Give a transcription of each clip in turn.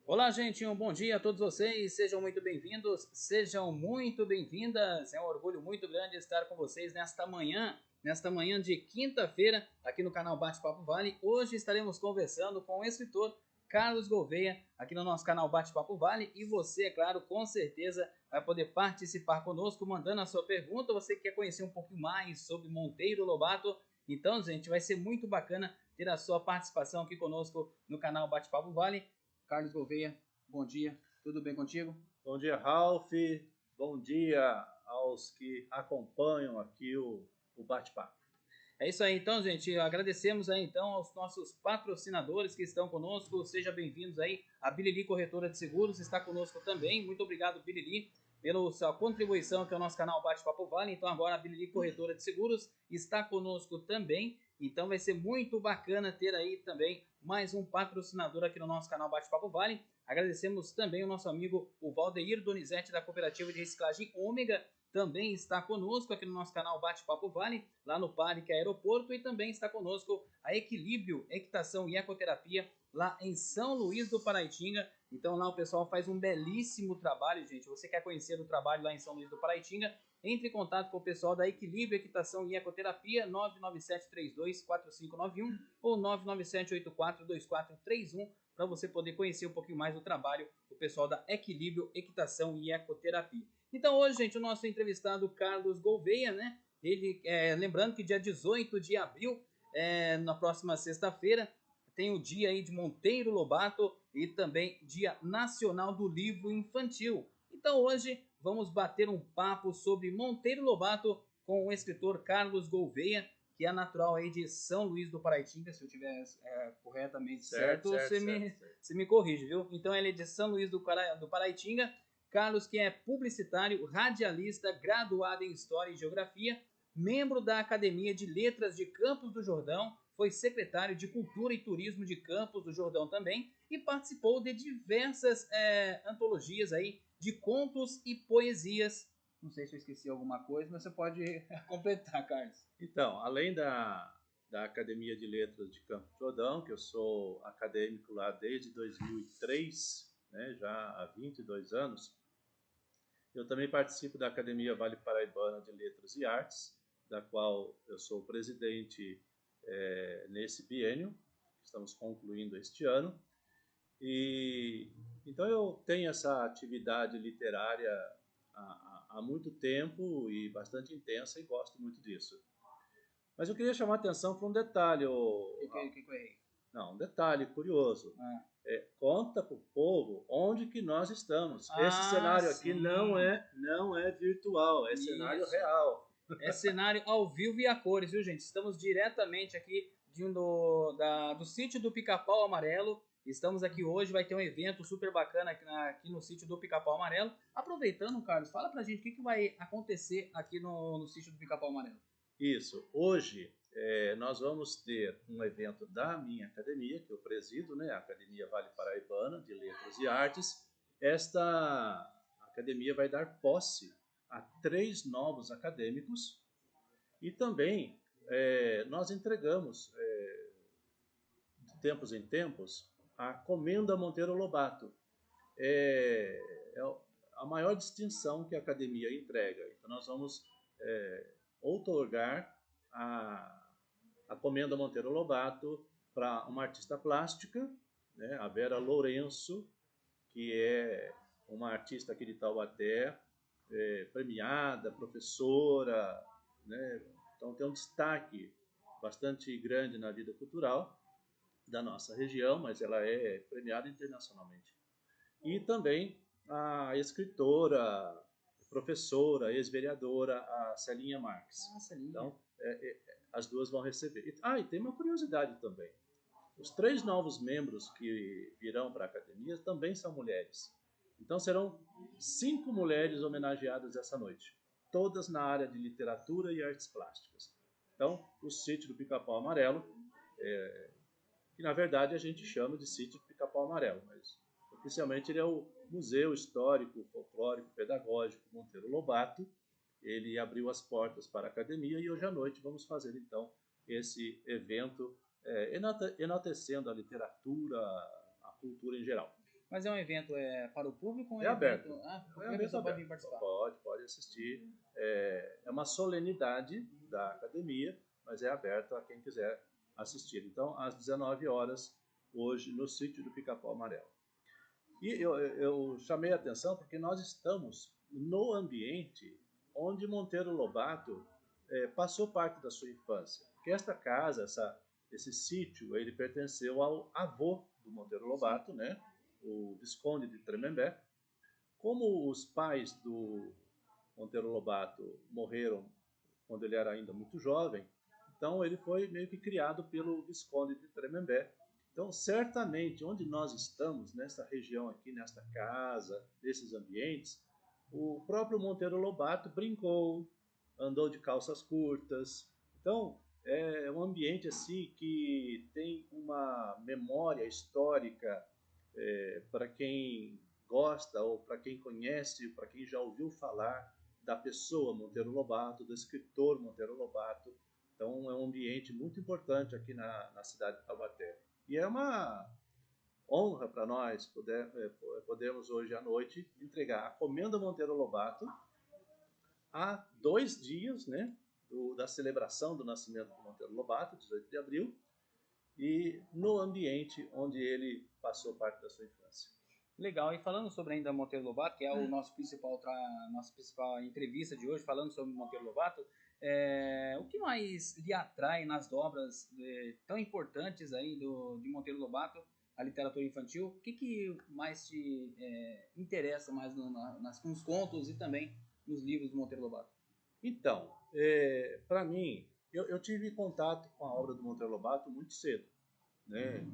Olá, gente, um bom dia a todos vocês, sejam muito bem-vindos, sejam muito bem-vindas. É um orgulho muito grande estar com vocês nesta manhã de quinta-feira, aqui no canal Bate-Papo Vale. Hoje estaremos conversando com o escritor Carlos Gouveia, aqui no nosso canal Bate-Papo Vale, e você, é claro, com certeza vai poder participar conosco, mandando a sua pergunta. Você que quer conhecer um pouquinho mais sobre Monteiro Lobato, então, gente, vai ser muito bacana ter a sua participação aqui conosco no canal Bate-Papo Vale. Carlos Gouveia, bom dia, tudo bem contigo? Bom dia, Ralph. Bom dia aos que acompanham aqui o bate-papo. É isso aí, então, gente. Agradecemos aí, então, aos nossos patrocinadores que estão conosco. Sejam bem-vindos aí. A Bilili Corretora de Seguros está conosco também. Muito obrigado, Bilili, pela sua contribuição aqui ao nosso canal Bate-Papo Vale. Então, agora a Bilili Corretora de Seguros está conosco também. Então, vai ser muito bacana ter aí também mais um patrocinador aqui no nosso canal Bate-Papo Vale. Agradecemos também o nosso amigo o Valdeir Donizete, da Cooperativa de Reciclagem Ômega, também está conosco aqui no nosso canal Bate-Papo Vale, lá no Parque Aeroporto, e também está conosco a Equilíbrio, Equitação e Ecoterapia, lá em São Luís do Paraitinga. Então lá o pessoal faz um belíssimo trabalho, gente. Você quer conhecer o trabalho lá em São Luís do Paraitinga? Entre em contato com o pessoal da Equilíbrio, Equitação e Ecoterapia, 997324591 ou 997842431, para você poder conhecer um pouquinho mais do trabalho do pessoal da Equilíbrio, Equitação e Ecoterapia. Então hoje, gente, o nosso entrevistado Carlos Gouveia, né? Ele, lembrando que dia 18 de abril, na próxima sexta-feira, tem o dia aí de Monteiro Lobato e também Dia Nacional do Livro Infantil. Então hoje vamos bater um papo sobre Monteiro Lobato com o escritor Carlos Gouveia, que é natural aí de São Luís do Paraitinga. Se eu tiver corretamente certo, você me corrige, viu? Então ele é de São Luís do Paraitinga. Carlos, que é publicitário, radialista, graduado em História e Geografia, membro da Academia de Letras de Campos do Jordão, foi secretário de Cultura e Turismo de Campos do Jordão também e participou de diversas antologias aí de contos e poesias. Não sei se eu esqueci alguma coisa, mas você pode completar, Carlos. Então, além da Academia de Letras de Campos do Jordão, que eu sou acadêmico lá desde 2003, né, já há 22 anos, eu também participo da Academia Vale Paraibana de Letras e Artes, da qual eu sou presidente nesse biênio, que estamos concluindo este ano. E então eu tenho essa atividade literária há muito tempo e bastante intensa e gosto muito disso. Mas eu queria chamar a atenção para um detalhe. Que eu errei? Não, um detalhe curioso. Conta para o povo onde que nós estamos. Esse cenário aqui sim. não é virtual, é Isso. cenário real. É cenário ao vivo e a cores, viu, gente? Estamos diretamente aqui do sítio do Pica-Pau Amarelo. Estamos aqui hoje, vai ter um evento super bacana aqui no sítio do Pica-Pau Amarelo. Aproveitando, Carlos, fala pra gente o que vai acontecer aqui no sítio do Pica-Pau Amarelo. Isso. Hoje nós vamos ter um evento da minha academia, que eu presido, né? A Academia Vale Paraibana de Letras e Artes. Esta academia vai dar posse a 3 novos acadêmicos e também nós entregamos, de tempos em tempos, a Comenda Monteiro Lobato. É a maior distinção que a academia entrega. Então nós vamos outorgar a Comenda Monteiro Lobato para uma artista plástica, né, a Vera Lourenço, que é uma artista aqui de Taubaté, premiada, professora, né? Então tem um destaque bastante grande na vida cultural da nossa região, mas ela é premiada internacionalmente. E também a escritora, professora, ex-vereadora, a Celinha Marques. Celinha. Então, as duas vão receber. E tem uma curiosidade também. Os 3 novos membros que virão para a academia também são mulheres. Então serão 5 mulheres homenageadas essa noite, todas na área de literatura e artes plásticas. Então, o sítio do Pica-Pau Amarelo, que na verdade a gente chama de sítio do Pica-Pau Amarelo, mas oficialmente ele é o Museu Histórico, Folclórico, Pedagógico Monteiro Lobato. Ele abriu as portas para a academia e hoje à noite vamos fazer então esse evento enaltecendo a literatura, a cultura em geral. Mas é um evento para o público ou É aberto. Qualquer pessoa pode vir participar? Pode assistir. É uma solenidade da academia, mas é aberto a quem quiser assistir. Então, às 19 horas, hoje, no sítio do Pica-Pau Amarelo. E eu chamei a atenção porque nós estamos no ambiente onde Monteiro Lobato passou parte da sua infância. Porque esta casa, esse sítio, ele pertenceu ao avô do Monteiro Lobato, né? O Visconde de Tremembé. Como os pais do Monteiro Lobato morreram quando ele era ainda muito jovem, então ele foi meio que criado pelo Visconde de Tremembé. Então, certamente, onde nós estamos, nessa região aqui, nesta casa, nesses ambientes, o próprio Monteiro Lobato brincou, andou de calças curtas. Então, é um ambiente assim que tem uma memória histórica para quem gosta ou para quem conhece, para quem já ouviu falar da pessoa Monteiro Lobato, do escritor Monteiro Lobato. Então, é um ambiente muito importante aqui na cidade de Taubaté. E é uma honra para nós podermos hoje à noite entregar a Comenda Monteiro Lobato há 2 dias, né, da celebração do nascimento do Monteiro Lobato, 18 de abril, e no ambiente onde ele passou parte da sua infância. Legal, e falando sobre ainda Monteiro Lobato, que é o nossa principal entrevista de hoje, falando sobre Monteiro Lobato, o que mais lhe atrai nas obras tão importantes aí de Monteiro Lobato, a literatura infantil? O que mais te interessa mais nos contos e também nos livros do Monteiro Lobato? Então, para mim, eu tive contato com a obra do Monteiro Lobato muito cedo, né?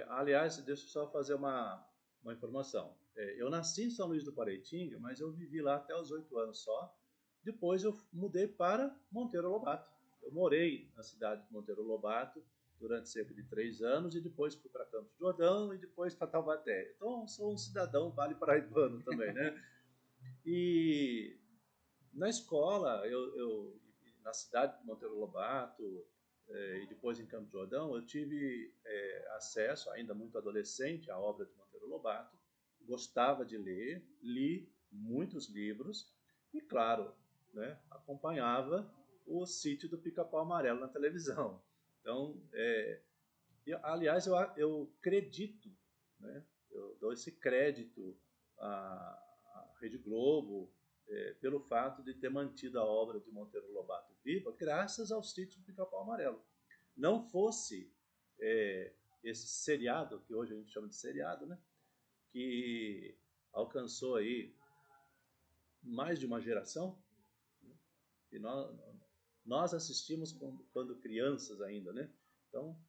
Aliás, deixa eu só fazer uma informação. Eu nasci em São Luís do Paraitinga, mas eu vivi lá até os 8 anos só. Depois eu mudei para Monteiro Lobato. Eu morei na cidade de Monteiro Lobato durante cerca de 3 anos e depois fui para Campos do Jordão e depois para Taubaté. Então, sou um cidadão vale paraibano também, né? E na escola, na cidade de Monteiro Lobato e depois em Campos do Jordão, eu tive acesso, ainda muito adolescente, à obra de Monteiro Lobato. Gostava de ler, li muitos livros e, claro, né, acompanhava o sítio do Pica-Pau Amarelo na televisão. Então, aliás, eu acredito, né, eu dou esse crédito à Rede Globo, pelo fato de ter mantido a obra de Monteiro Lobato viva, graças ao sítio do Pica-Pau Amarelo. Não fosse esse seriado, que hoje a gente chama de seriado, né, que alcançou aí mais de uma geração, né, e nós assistimos quando crianças ainda, né? Então,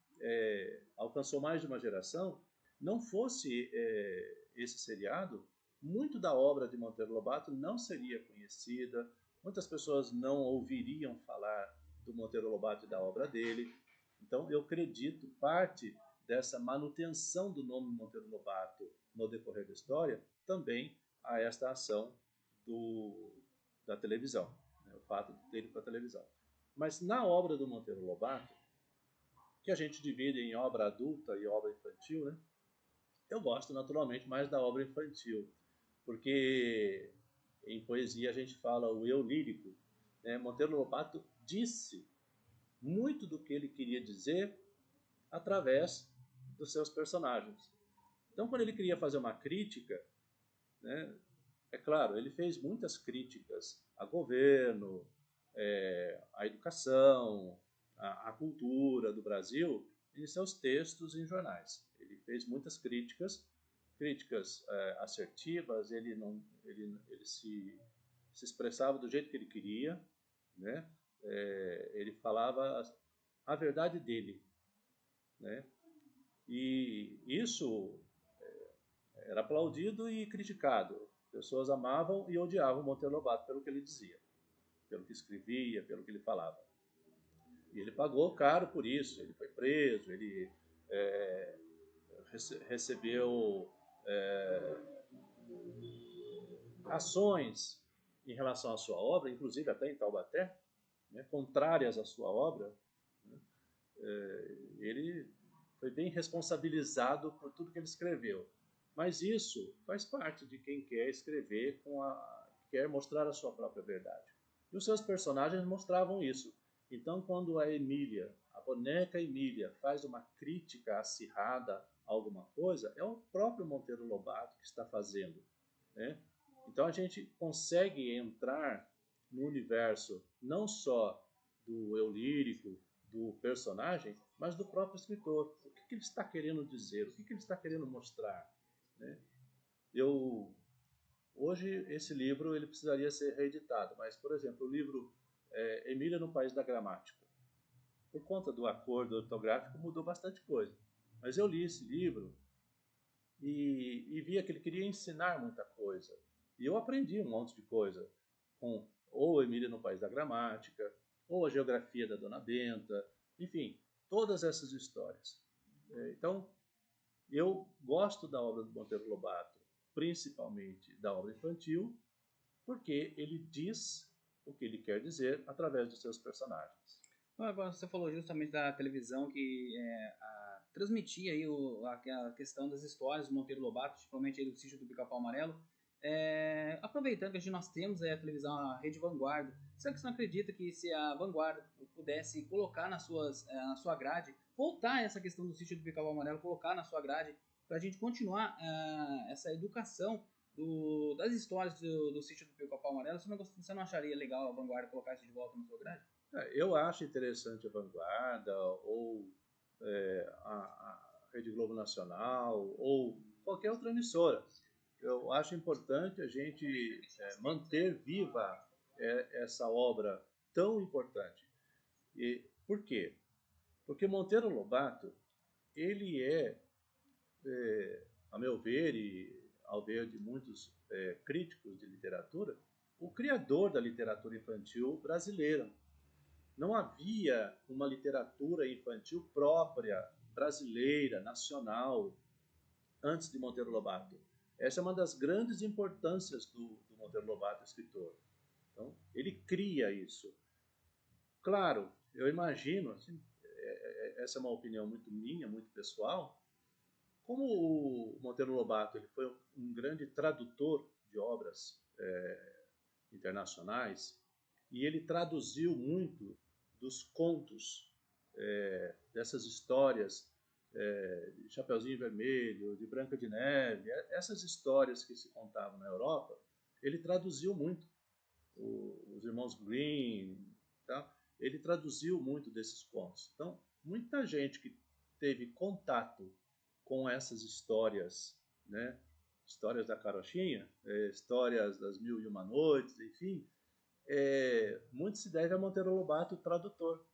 alcançou mais de uma geração. Não fosse esse seriado, muito da obra de Monteiro Lobato não seria conhecida, muitas pessoas não ouviriam falar do Monteiro Lobato e da obra dele. Então, eu acredito parte dessa manutenção do nome Monteiro Lobato no decorrer da história também a esta ação da televisão, né, o fato dele para a televisão. Mas na obra do Monteiro Lobato, que a gente divide em obra adulta e obra infantil, né, eu gosto naturalmente mais da obra infantil, porque em poesia a gente fala o eu lírico, né? Monteiro Lobato disse muito do que ele queria dizer através dos seus personagens. Então, quando ele queria fazer uma crítica, né, é claro, ele fez muitas críticas a governo, à educação, à cultura do Brasil, em seus textos em jornais. Ele fez muitas críticas assertivas, ele se expressava do jeito que ele queria, né? Ele falava a verdade dele, né? E isso era aplaudido e criticado. Pessoas amavam e odiavam Monteiro Lobato pelo que ele dizia, pelo que escrevia, pelo que ele falava. E ele pagou caro por isso. Ele foi preso, ele recebeu ações em relação à sua obra, inclusive até em Taubaté, né, contrárias à sua obra. Né? Ele foi bem responsabilizado por tudo que ele escreveu. Mas isso faz parte de quem quer escrever quer mostrar a sua própria verdade. E os seus personagens mostravam isso. Então, quando a Emília, a boneca Emília, faz uma crítica acirrada a alguma coisa, é o próprio Monteiro Lobato que está fazendo, né? Então a gente consegue entrar no universo não só do eu lírico, do personagem, mas do próprio escritor. O que ele está querendo dizer? O que ele está querendo mostrar, né? Hoje esse livro ele precisaria ser reeditado, mas, por exemplo, o livro Emília no País da Gramática, por conta do acordo ortográfico, mudou bastante coisa. Mas eu li esse livro e via que ele queria ensinar muita coisa. E eu aprendi um monte de coisa com ou Emília no País da Gramática, ou a geografia da Dona Benta, enfim, todas essas histórias. Então, eu gosto da obra do Monteiro Lobato, principalmente da obra infantil, porque ele diz o que ele quer dizer através dos seus personagens. Agora você falou justamente da televisão que transmitia aí a questão das histórias do Monteiro Lobato, principalmente aí do Sítio do Pica-Pau Amarelo. Aproveitando que nós temos a televisão, a Rede Vanguarda, será que você não acredita que se a Vanguarda pudesse colocar na sua grade, voltar essa questão do Sítio do Pica-Pau Amarelo, colocar na sua grade, para a gente continuar essa educação das histórias do Sítio do Pica-Pau Amarelo, você não acharia legal a Vanguarda colocar isso de volta na sua grade? Eu acho interessante a Vanguarda, ou a Rede Globo Nacional, ou qualquer outra emissora. Eu acho importante a gente manter viva essa obra tão importante. E por quê? Porque Monteiro Lobato, ele a meu ver, e ao ver de muitos críticos de literatura, o criador da literatura infantil brasileira. Não havia uma literatura infantil própria, brasileira, nacional, antes de Monteiro Lobato. Essa é uma das grandes importâncias do Monteiro Lobato, escritor. Então, ele cria isso. Claro, eu imagino, assim, essa é uma opinião muito minha, muito pessoal, como o Monteiro Lobato ele foi um grande tradutor de obras internacionais, e ele traduziu muito dos contos, dessas histórias de Chapeuzinho Vermelho, de Branca de Neve, essas histórias que se contavam na Europa, ele traduziu muito. Os irmãos Grimm, tá? Ele traduziu muito desses contos. Então, muita gente que teve contato com essas histórias, né? Histórias da Carochinha, histórias das Mil e Uma Noites, enfim, muito se deve a Monteiro Lobato, o tradutor.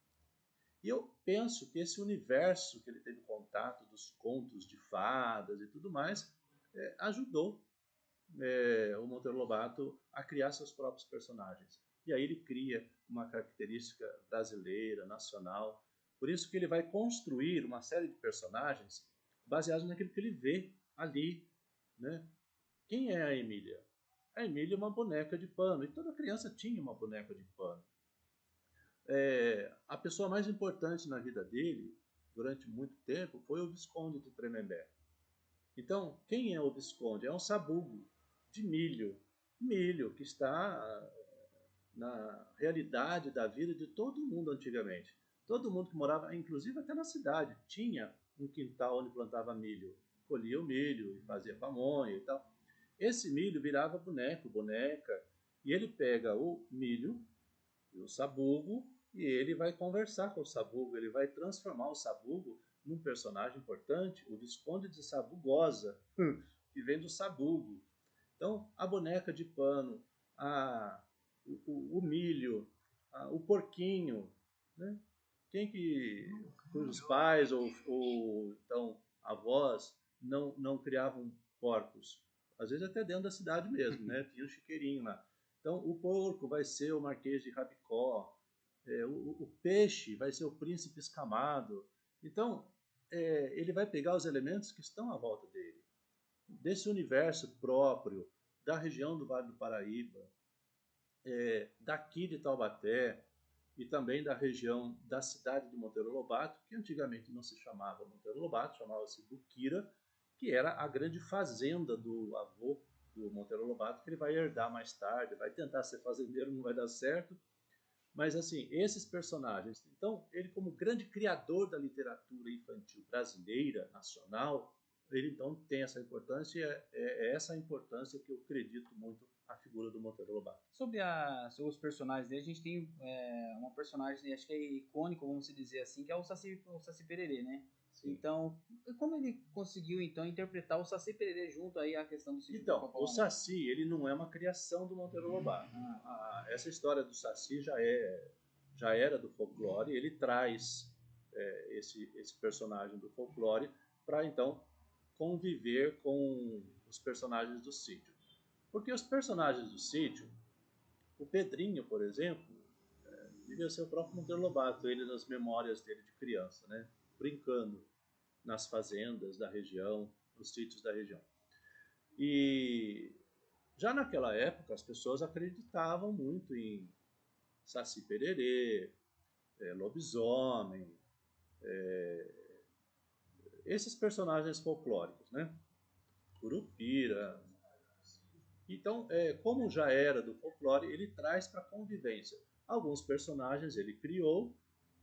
E eu penso que esse universo que ele teve contato dos contos de fadas e tudo mais, ajudou o Monteiro Lobato a criar seus próprios personagens. E aí ele cria uma característica brasileira, nacional. Por isso que ele vai construir uma série de personagens baseados naquilo que ele vê ali, né? Quem é a Emília? A Emília é uma boneca de pano, e toda criança tinha uma boneca de pano. A pessoa mais importante na vida dele, durante muito tempo, foi o Visconde de Tremembé. Então, quem é o Visconde? É um sabugo de milho que está na realidade da vida de todo mundo antigamente. Todo mundo que morava, inclusive até na cidade, tinha um quintal onde plantava milho. Colhia o milho e fazia pamonha e tal. Esse milho virava boneco, boneca, e ele pega o milho e o sabugo e ele vai conversar com o sabugo, ele vai transformar o sabugo num personagem importante, o Visconde de Sabugosa, que vem do sabugo. Então, a boneca de pano, o milho, o porquinho, né? Cujos pais ou então avós não criavam porcos, às vezes até dentro da cidade mesmo, né? Tinha um chiqueirinho lá. Então, o porco vai ser o Marquês de Rabicó, o peixe vai ser o Príncipe Escamado. Então, ele vai pegar os elementos que estão à volta dele, desse universo próprio, da região do Vale do Paraíba, daqui de Taubaté, e também da região da cidade de Monteiro Lobato, que antigamente não se chamava Monteiro Lobato, chamava-se Buquira, que era a grande fazenda do avô do Monteiro Lobato, que ele vai herdar mais tarde, vai tentar ser fazendeiro, não vai dar certo. Mas, assim, esses personagens... Então, ele como grande criador da literatura infantil brasileira, nacional, ele, então, tem essa importância, é essa a importância que eu acredito muito a figura do Monteiro Lobato. Sobre os personagens dele, a gente tem uma personagem, acho que é icônico, vamos dizer assim, que é o Saci Pererê, né? Sim. Então, como ele conseguiu, então, interpretar o Saci Pererê junto aí à questão do sítio do Pica-Pau Amarelo? O Saci, ele não é uma criação do Monteiro Lobato. Essa história do Saci já era do folclore, ele traz esse personagem do folclore para, então, conviver com os personagens do sítio. Porque os personagens do sítio, o Pedrinho, por exemplo, devia ser o próprio Monteiro Lobato, ele nas memórias dele de criança, né? Brincando nas fazendas da região, nos sítios da região. E já naquela época as pessoas acreditavam muito em Saci Pererê, lobisomem, esses personagens folclóricos, né? Curupira. Então, como já era do folclore, ele traz para a convivência. Alguns personagens ele criou,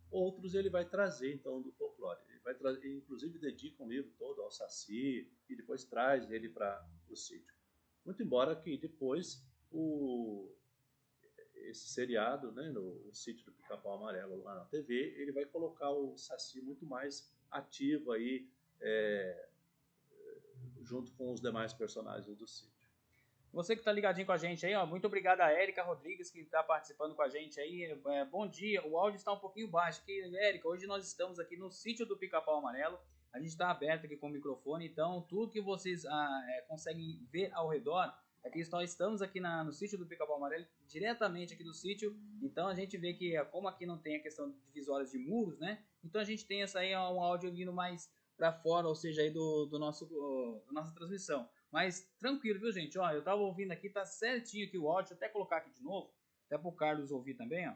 outros ele vai trazer, então, do folclore. Ele inclusive, dedica um livro todo ao Saci e depois traz ele para o sítio. Muito embora que depois esse seriado, né, no Sítio do Pica-Pau Amarelo, lá na TV, ele vai colocar o Saci muito mais ativo aí, junto com os demais personagens do sítio. Você que está ligadinho com a gente aí, ó, muito obrigado a Érica Rodrigues que está participando com a gente aí. Bom dia, o áudio está um pouquinho baixo aqui, Érica. Hoje nós estamos aqui no Sítio do Pica-Pau Amarelo. A gente está aberto aqui com o microfone, então tudo que vocês conseguem ver ao redor, aqui nós estamos aqui no Sítio do Pica-Pau Amarelo, diretamente aqui do sítio. Então a gente vê que, como aqui não tem a questão divisórias de muros, né? Então a gente tem essa aí, um áudio vindo mais para fora, ou seja, aí da nossa transmissão. Mas tranquilo, viu, gente? Ó, eu tava ouvindo aqui, tá certinho aqui o áudio. Deixa eu até colocar aqui de novo, até pro Carlos ouvir também, ó.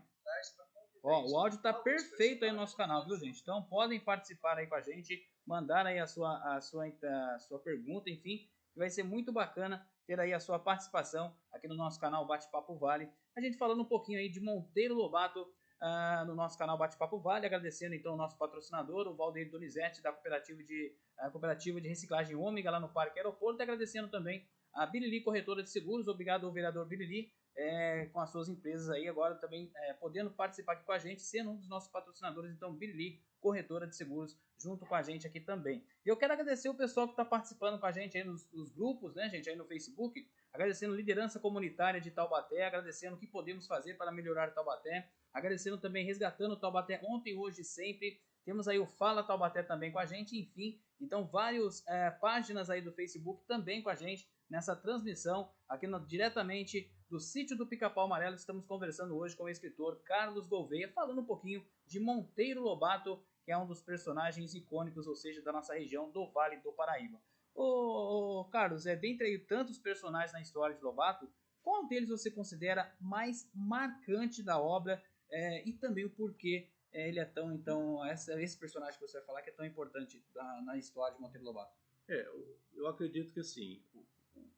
Ó, o áudio tá perfeito aí no nosso canal, viu, gente? Então podem participar aí com a gente, mandar aí a sua pergunta, enfim, que vai ser muito bacana ter aí a sua participação aqui no nosso canal Bate-Papo Vale. A gente falando um pouquinho aí de Monteiro Lobato no nosso canal Bate-Papo Vale, agradecendo então o nosso patrocinador, o Valdeir Donizete, da Cooperativa de Reciclagem Ômega, lá no Parque Aeroporto, e agradecendo também a Bilili Corretora de Seguros. Obrigado ao vereador Bilili, com as suas empresas aí, agora também podendo participar aqui com a gente, sendo um dos nossos patrocinadores, então Bilili Corretora de Seguros, junto com a gente aqui também. E eu quero agradecer o pessoal que está participando com a gente aí nos grupos, né, gente, aí no Facebook, agradecendo a liderança comunitária de Taubaté, agradecendo o que podemos fazer para melhorar Taubaté, agradecendo também, resgatando o Taubaté ontem, hoje e sempre. Temos aí o Fala Taubaté também com a gente, enfim. Então, várias páginas aí do Facebook também com a gente nessa transmissão, aqui diretamente do Sítio do Pica-Pau Amarelo. Estamos conversando hoje com o escritor Carlos Gouveia, falando um pouquinho de Monteiro Lobato, que é um dos personagens icônicos, ou seja, da nossa região do Vale do Paraíba. Ô Carlos, dentre aí tantos personagens na história de Lobato, qual deles você considera mais marcante da obra e também o porquê ele é tão, então, esse personagem que você vai falar que é tão importante na história de Monteiro Lobato? Eu acredito que assim,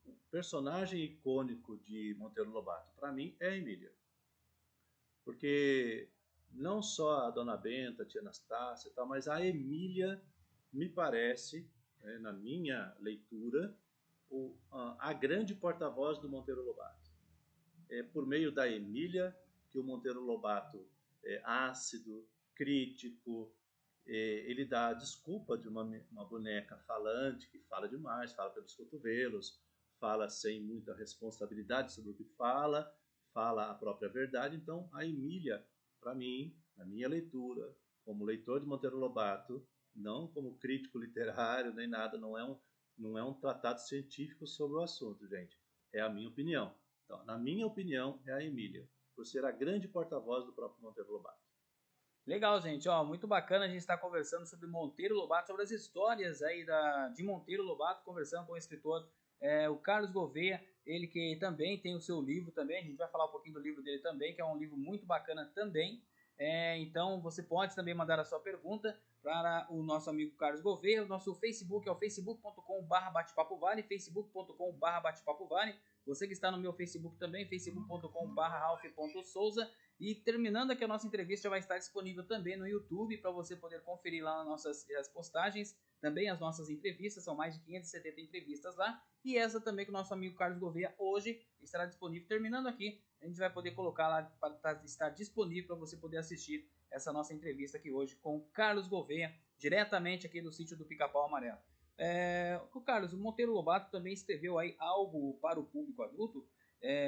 o personagem icônico de Monteiro Lobato, para mim, é a Emília. Porque não só a Dona Benta, a tia Anastácia e tal, mas a Emília me parece, na minha leitura, a grande porta-voz do Monteiro Lobato. É por meio da Emília que o Monteiro Lobato é ácido, crítico, ele dá a desculpa de uma boneca falante, que fala demais, fala pelos cotovelos, fala sem muita responsabilidade sobre o que fala a própria verdade. Então, a Emília, para mim, na minha leitura, como leitor de Monteiro Lobato, não como crítico literário nem nada, não é um tratado científico sobre o assunto, gente. É a minha opinião. Então, na minha opinião, é a Emília, por ser a grande porta-voz do próprio Monteiro Lobato. Legal, gente. Muito bacana a gente estar conversando sobre Monteiro Lobato, sobre as histórias aí de Monteiro Lobato, conversando com o escritor o Carlos Gouveia, ele que também tem o seu livro também. A gente vai falar um pouquinho do livro dele também, que é um livro muito bacana também. Então você pode também mandar a sua pergunta para o nosso amigo Carlos Gouveia. O nosso Facebook é o facebook.com/bate-papo-vale, facebook.com/bate-papo-vale. Você que está no meu Facebook também, facebook.com/ralf.souza. E terminando aqui a nossa entrevista, já vai estar disponível também no YouTube para você poder conferir lá nas nossas as postagens, também as nossas entrevistas, são mais de 570 entrevistas lá. E essa também que o nosso amigo Carlos Gouveia hoje estará disponível. Terminando aqui, a gente vai poder colocar lá para estar disponível para você poder assistir essa nossa entrevista aqui hoje com o Carlos Gouveia, diretamente aqui do sítio do Pica-Pau Amarelo. O Carlos, o Monteiro Lobato também escreveu aí algo para o público adulto.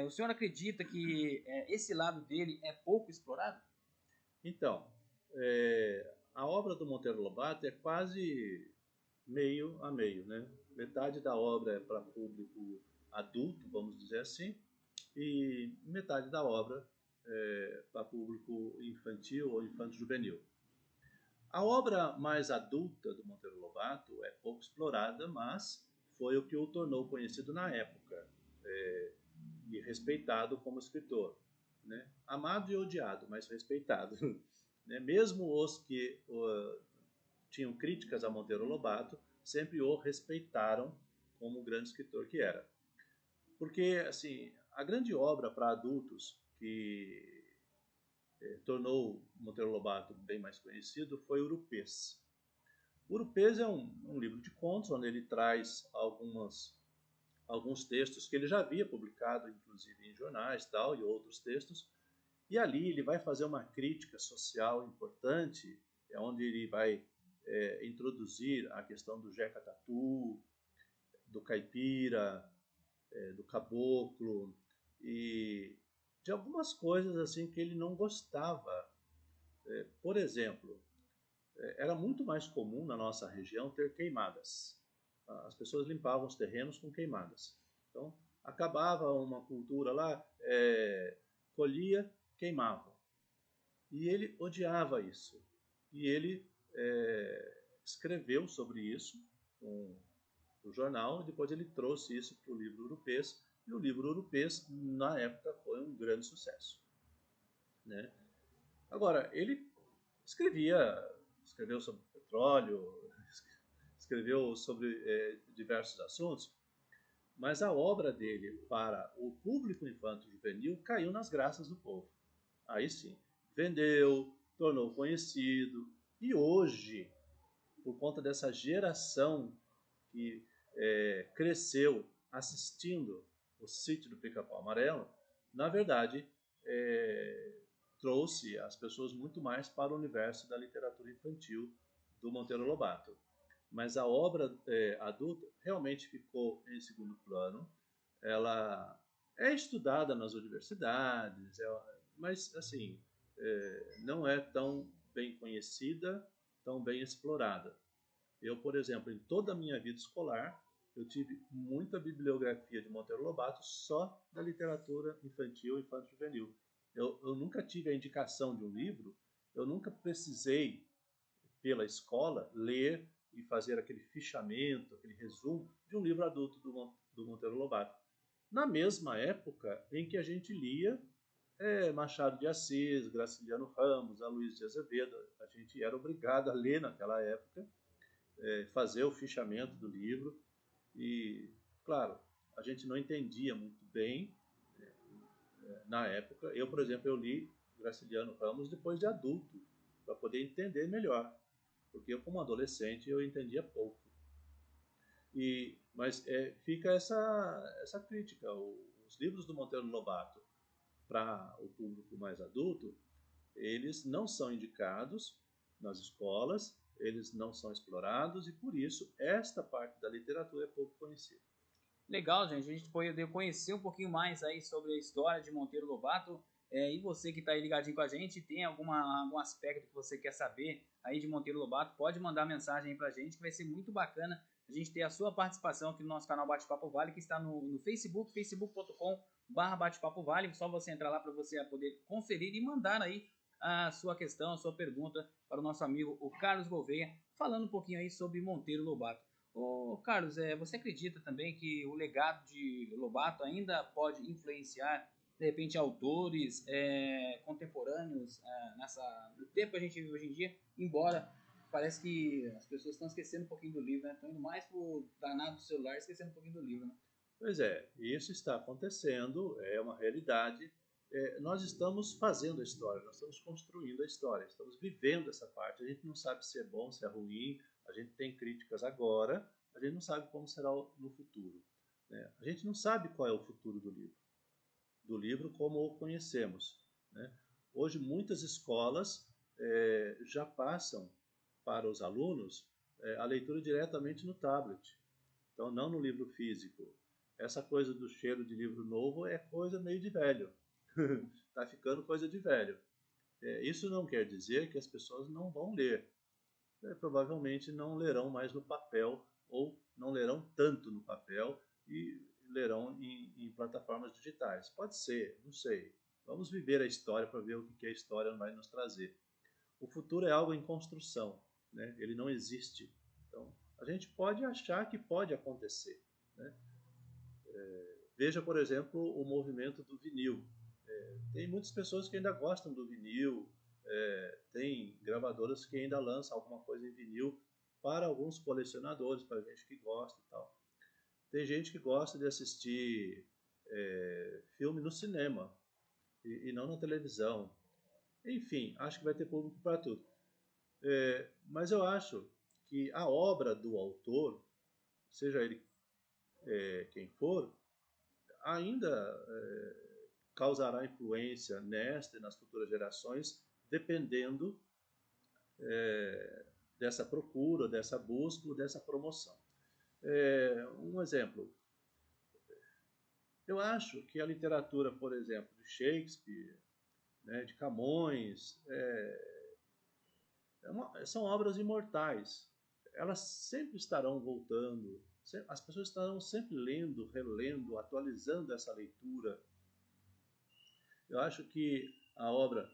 O senhor acredita que esse lado dele é pouco explorado? Então, a obra do Monteiro Lobato é quase meio a meio, né? Metade da obra é para público adulto, vamos dizer assim, e metade da obra é para público infantil ou infanto-juvenil. A obra mais adulta do Monteiro Lobato é pouco explorada, mas foi o que o tornou conhecido na época e respeitado como escritor, né? Amado e odiado, mas respeitado. Né? Mesmo os que tinham críticas a Monteiro Lobato sempre o respeitaram como o grande escritor que era. Porque, assim, a grande obra para adultos que tornou Monteiro Lobato bem mais conhecido foi Urupês. Urupês é um livro de contos onde ele traz alguns textos que ele já havia publicado, inclusive em jornais tal, e outros textos, e ali ele vai fazer uma crítica social importante, onde ele vai introduzir a questão do Jeca Tatu, do caipira, do caboclo, e de algumas coisas assim que ele não gostava. Por exemplo, era muito mais comum na nossa região ter queimadas. As pessoas limpavam os terrenos com queimadas. Então, acabava uma cultura lá, colhia, queimava. E ele odiava isso. E ele escreveu sobre isso no jornal, e depois ele trouxe isso para o livro Urupês, e o livro Urupês, na época, foi um grande sucesso. Né? Agora, ele escreveu sobre petróleo, escreveu sobre diversos assuntos, mas a obra dele para o público infanto-juvenil caiu nas graças do povo. Aí sim, vendeu, tornou conhecido, e hoje, por conta dessa geração que cresceu assistindo o Sítio do Pica-Pau Amarelo, na verdade, trouxe as pessoas muito mais para o universo da literatura infantil do Monteiro Lobato. Mas a obra adulta realmente ficou em segundo plano. Ela é estudada nas universidades, mas assim, não é tão bem conhecida, tão bem explorada. Eu, por exemplo, em toda a minha vida escolar, eu tive muita bibliografia de Monteiro Lobato só da literatura infantil e infanto-juvenil. Eu nunca tive a indicação de um livro, eu nunca precisei, pela escola, ler e fazer aquele fichamento, aquele resumo de um livro adulto do Monteiro Lobato. Na mesma época em que a gente lia Machado de Assis, Graciliano Ramos, Aloysio de Azevedo, a gente era obrigado a ler naquela época, fazer o fichamento do livro, e, claro, a gente não entendia muito bem na época. Eu, por exemplo, eu li Graciliano Ramos depois de adulto, para poder entender melhor, porque eu, como adolescente, eu entendia pouco. Mas fica essa crítica. Os livros do Monteiro Lobato, para o público mais adulto, eles não são indicados nas escolas, eles não são explorados, e por isso esta parte da literatura é pouco conhecida. Legal, gente. A gente pode conhecer um pouquinho mais aí sobre a história de Monteiro Lobato. E você que está aí ligadinho com a gente, tem algum aspecto que você quer saber aí de Monteiro Lobato, pode mandar mensagem aí pra gente, que vai ser muito bacana a gente ter a sua participação aqui no nosso canal Bate-Papo Vale, que está no Facebook, facebook.com/Bate-Papo Vale. Só você entrar lá para você poder conferir e mandar aí a sua questão, a sua pergunta para o nosso amigo, o Carlos Gouveia, falando um pouquinho aí sobre Monteiro Lobato. Ô, Carlos, você acredita também que o legado de Lobato ainda pode influenciar de repente, autores contemporâneos no tempo que a gente vive hoje em dia, embora parece que as pessoas estão esquecendo um pouquinho do livro, né? Estão indo mais pro danado do celular, esquecendo um pouquinho do livro, né? Pois é, isso está acontecendo, é uma realidade. Nós estamos fazendo a história, nós estamos construindo a história, estamos vivendo essa parte. A gente não sabe se é bom, se é ruim, a gente tem críticas agora, a gente não sabe como será no futuro, né? A gente não sabe qual é o futuro do livro como o conhecemos, né? Hoje, muitas escolas já passam para os alunos a leitura diretamente no tablet, então não no livro físico. Essa coisa do cheiro de livro novo é coisa meio de velho. Está ficando coisa de velho. Isso não quer dizer que as pessoas não vão ler. Provavelmente não lerão mais no papel, ou não lerão tanto no papel e lerão em plataformas digitais. Pode ser, não sei. Vamos viver a história para ver o que a história vai nos trazer. O futuro é algo em construção, né? Ele não existe. Então, a gente pode achar que pode acontecer, né? Veja, por exemplo, o movimento do vinil. Tem muitas pessoas que ainda gostam do vinil, tem gravadoras que ainda lançam alguma coisa em vinil para alguns colecionadores, para gente que gosta e tal. Tem gente que gosta de assistir filme no cinema e não na televisão. Enfim, acho que vai ter público para tudo. Mas eu acho que a obra do autor, seja ele quem for, ainda causará influência nesta e nas futuras gerações, dependendo dessa procura, dessa busca, dessa promoção. Um exemplo. Eu acho que a literatura, por exemplo, de Shakespeare, né, de Camões, são obras imortais. Elas sempre estarão voltando, as pessoas estarão sempre lendo, relendo, atualizando essa leitura. Eu acho que a obra,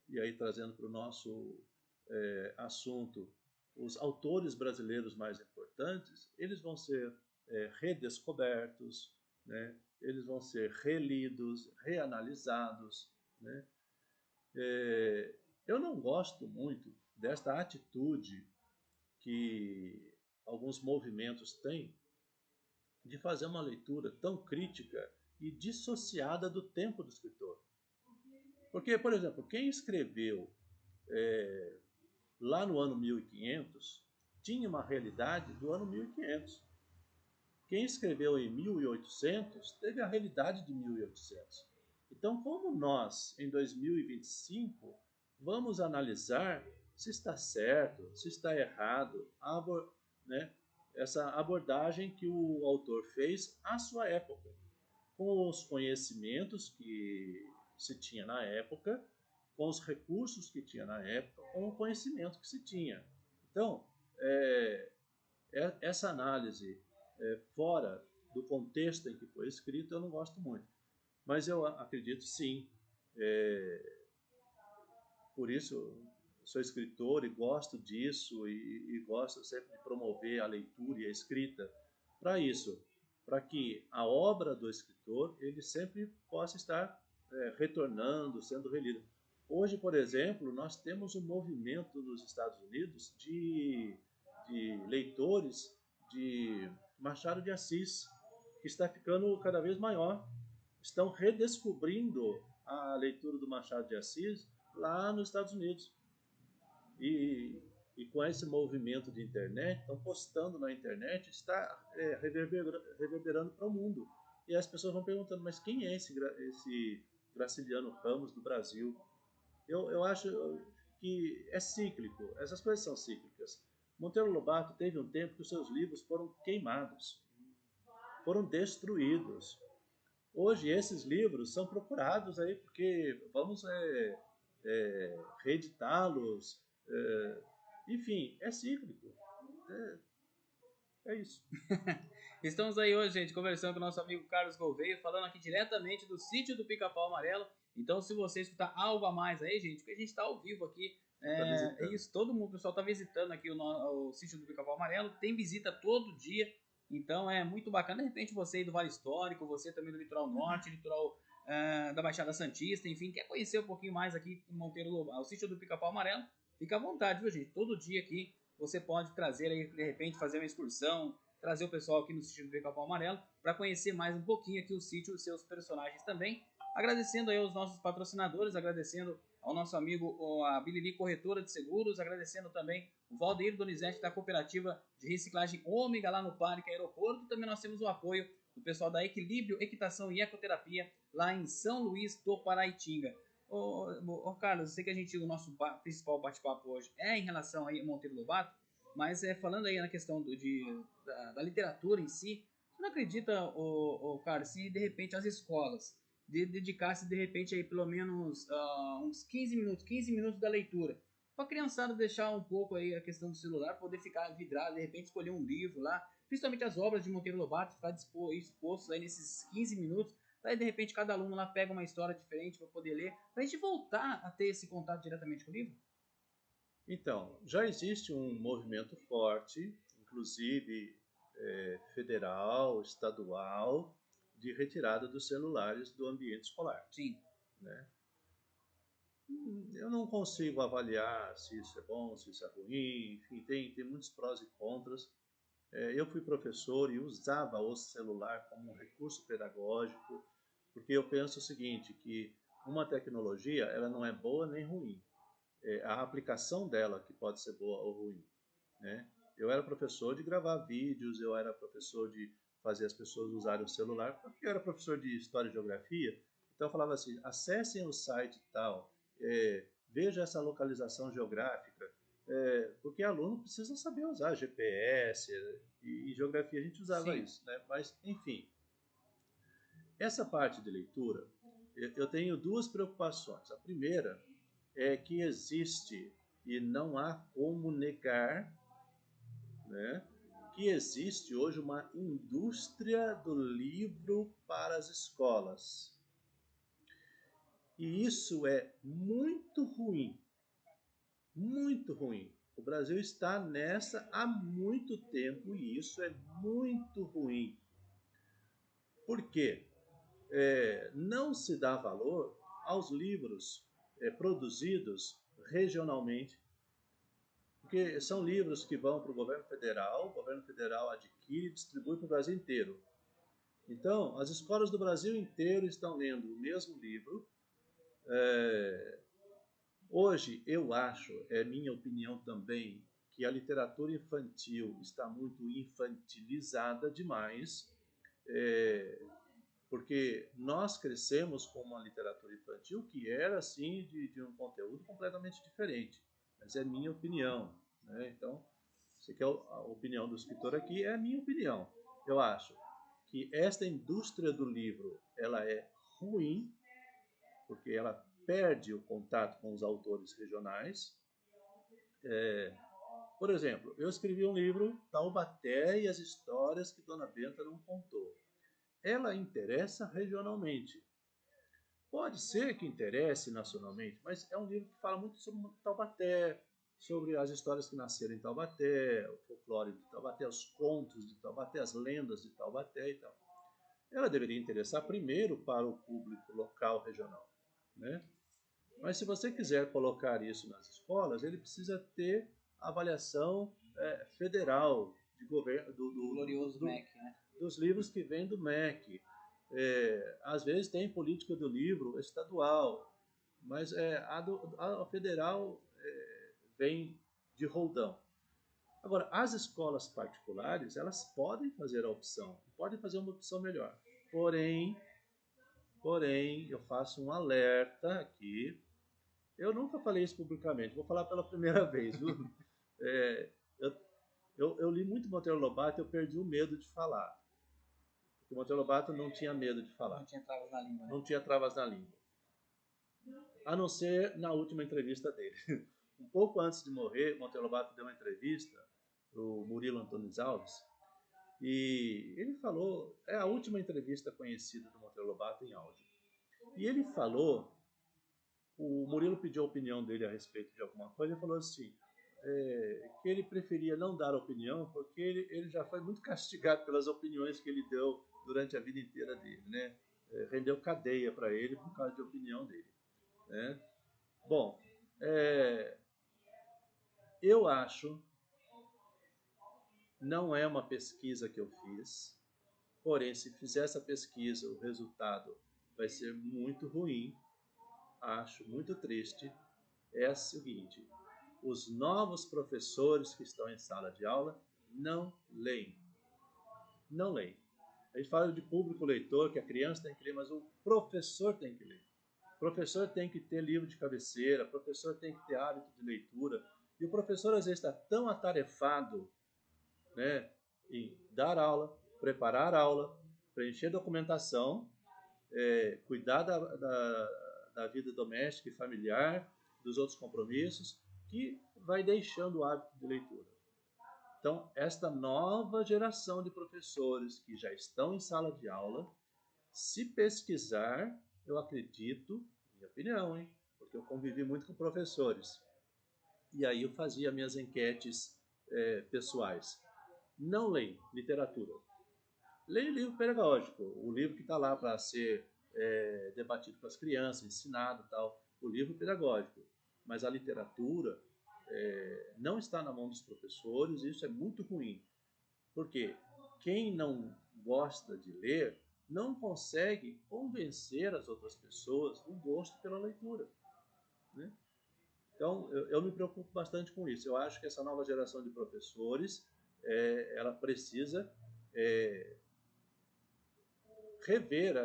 e aí trazendo para o nosso assunto, os autores brasileiros mais importantes, eles vão ser redescobertos, né? Eles vão ser relidos, reanalisados, né? Eu não gosto muito desta atitude que alguns movimentos têm de fazer uma leitura tão crítica e dissociada do tempo do escritor. Porque, por exemplo, quem escreveu lá no ano 1500 tinha uma realidade do ano 1500. Quem escreveu em 1800 teve a realidade de 1800. Então, como nós, em 2025, vamos analisar se está certo, se está errado, né, essa abordagem que o autor fez à sua época, com os conhecimentos que se tinha na época, com os recursos que tinha na época, com o conhecimento que se tinha. Então, essa análise fora do contexto em que foi escrito, eu não gosto muito. Mas eu acredito sim. Por isso, sou escritor e gosto disso e gosto sempre de promover a leitura e a escrita para isso, para que a obra do escritor ele sempre possa estar retornando, sendo relida. Hoje, por exemplo, nós temos um movimento nos Estados Unidos de leitores de Machado de Assis, que está ficando cada vez maior. Estão redescobrindo a leitura do Machado de Assis lá nos Estados Unidos. E com esse movimento de internet, estão postando na internet, está reverberando para o mundo. E as pessoas vão perguntando, mas quem é esse Graciliano Ramos do Brasil? Eu acho que é cíclico, essas coisas são cíclicas. Monteiro Lobato teve um tempo que os seus livros foram queimados, foram destruídos. Hoje esses livros são procurados aí porque vamos reeditá-los, enfim, é cíclico. É isso. Estamos aí hoje, gente, conversando com o nosso amigo Carlos Gouveia, falando aqui diretamente do sítio do Pica-Pau Amarelo. Então, se você escutar algo a mais aí, gente, porque a gente está ao vivo aqui, isso, todo mundo, o pessoal está visitando aqui o sítio do Pica-Pau Amarelo, tem visita todo dia, então é muito bacana. De repente, você aí do Vale Histórico, você também do Litoral Norte, Litoral da Baixada Santista, enfim, quer conhecer um pouquinho mais aqui em Monteiro Lobato, o sítio do Pica-Pau Amarelo, fica à vontade, viu, gente? Todo dia aqui você pode trazer aí, de repente, fazer uma excursão, trazer o pessoal aqui no sítio do Pica-Pau Amarelo para conhecer mais um pouquinho aqui o sítio e os seus personagens também. Agradecendo aí aos nossos patrocinadores, agradecendo ao nosso amigo a Bilili Corretora de Seguros, agradecendo também o Valdeir Donizete da Cooperativa de Reciclagem Ômega lá no Parque Aeroporto. Também nós temos o apoio do pessoal da Equilíbrio, Equitação e Ecoterapia lá em São Luís do Paraitinga. Carlos, eu sei que o nosso principal bate-papo hoje é em relação aí a Monteiro Lobato, mas falando aí na questão da literatura em si, você não acredita, Carlos, se de repente as escolas dedicassem de repente aí pelo menos uns 15 minutos da leitura, para a criançada deixar um pouco aí a questão do celular, poder ficar vidrado, de repente escolher um livro lá, principalmente as obras de Monteiro Lobato, ficar expostos aí nesses 15 minutos. Daí, de repente, cada aluno lá pega uma história diferente para poder ler, para a gente voltar a ter esse contato diretamente com o livro? Então, já existe um movimento forte, inclusive federal, estadual, de retirada dos celulares do ambiente escolar. Sim. Né? Eu não consigo avaliar se isso é bom, se isso é ruim, enfim, tem muitos prós e contras. Eu fui professor e usava o celular como um recurso pedagógico, porque eu penso o seguinte, que uma tecnologia ela não é boa nem ruim. A aplicação dela que pode ser boa ou ruim. Né? Eu era professor de gravar vídeos, eu era professor de fazer as pessoas usarem o celular, porque eu era professor de História e Geografia, então eu falava assim, acessem o site tal, veja essa localização geográfica, porque aluno precisa saber usar GPS, e Geografia a gente usava Sim. isso. Né? Mas, enfim, essa parte de leitura, eu tenho duas preocupações. A primeira é que existe, e não há como negar, né, que existe hoje uma indústria do livro para as escolas. E isso é muito ruim. Muito ruim. O Brasil está nessa há muito tempo e isso é muito ruim. Por quê? Não se dá valor aos livros produzidos regionalmente, porque são livros que vão para o governo federal adquire e distribui para o Brasil inteiro. Então, as escolas do Brasil inteiro estão lendo o mesmo livro. Hoje, eu acho, é minha opinião também, que a literatura infantil está muito infantilizada demais, porque nós crescemos com uma literatura infantil que era, assim, de um conteúdo completamente diferente. Mas é minha opinião. Né? Então, você quer a opinião do escritor aqui, é a minha opinião. Eu acho que esta indústria do livro ela é ruim, porque ela perde o contato com os autores regionais. Por exemplo, eu escrevi um livro, Taubaté e as histórias que Dona Benta não contou. Ela interessa regionalmente. Pode ser que interesse nacionalmente, mas é um livro que fala muito sobre Taubaté, sobre as histórias que nasceram em Taubaté, o folclore de Taubaté, os contos de Taubaté, as lendas de Taubaté e tal. Ela deveria interessar primeiro para o público local, regional. Né? Mas se você quiser colocar isso nas escolas, ele precisa ter avaliação federal de governo do glorioso MEC, né? Dos livros que vêm do MEC. Às vezes tem política do livro estadual, mas a federal vem de roldão. Agora, as escolas particulares, elas podem fazer a opção, podem fazer uma opção melhor. Porém, eu faço um alerta aqui. Eu nunca falei isso publicamente, vou falar pela primeira vez. Viu? Eu li muito Monteiro Lobato e eu perdi o medo de falar. Porque Monteiro Lobato não tinha medo de falar. Não tinha travas na língua. Né? Não tinha travas na língua. A não ser na última entrevista dele. Um pouco antes de morrer, Monteiro Lobato deu uma entrevista para o Murilo Antunes Alves. E ele falou, é a última entrevista conhecida do Monteiro Lobato em áudio. E ele falou, o Murilo pediu a opinião dele a respeito de alguma coisa e falou assim, que ele preferia não dar opinião porque ele já foi muito castigado pelas opiniões que ele deu durante a vida inteira dele, né? rendeu cadeia para ele por causa de opinião dele, né? Bom, eu acho, não é uma pesquisa que eu fiz, porém, se fizer essa pesquisa, o resultado vai ser muito ruim, acho muito triste, é o seguinte: os novos professores que estão em sala de aula não leem. Não leem. A gente fala de público leitor, que a criança tem que ler, mas o professor tem que ler. O professor tem que ter livro de cabeceira, o professor tem que ter hábito de leitura. E o professor, às vezes, está tão atarefado, né, em dar aula, preparar aula, preencher documentação, cuidar da vida doméstica e familiar, dos outros compromissos, que vai deixando o hábito de leitura. Então, esta nova geração de professores que já estão em sala de aula, se pesquisar, eu acredito, minha opinião, hein? Porque eu convivi muito com professores. E aí eu fazia minhas enquetes pessoais. Não leem literatura. Leia livro pedagógico, o livro que está lá para ser debatido com as crianças, ensinado e tal, o livro pedagógico. Mas a literatura não está na mão dos professores, e isso é muito ruim. Porque quem não gosta de ler não consegue convencer as outras pessoas do gosto pela leitura, né? Então, eu me preocupo bastante com isso. Eu acho que essa nova geração de professores, ela precisa rever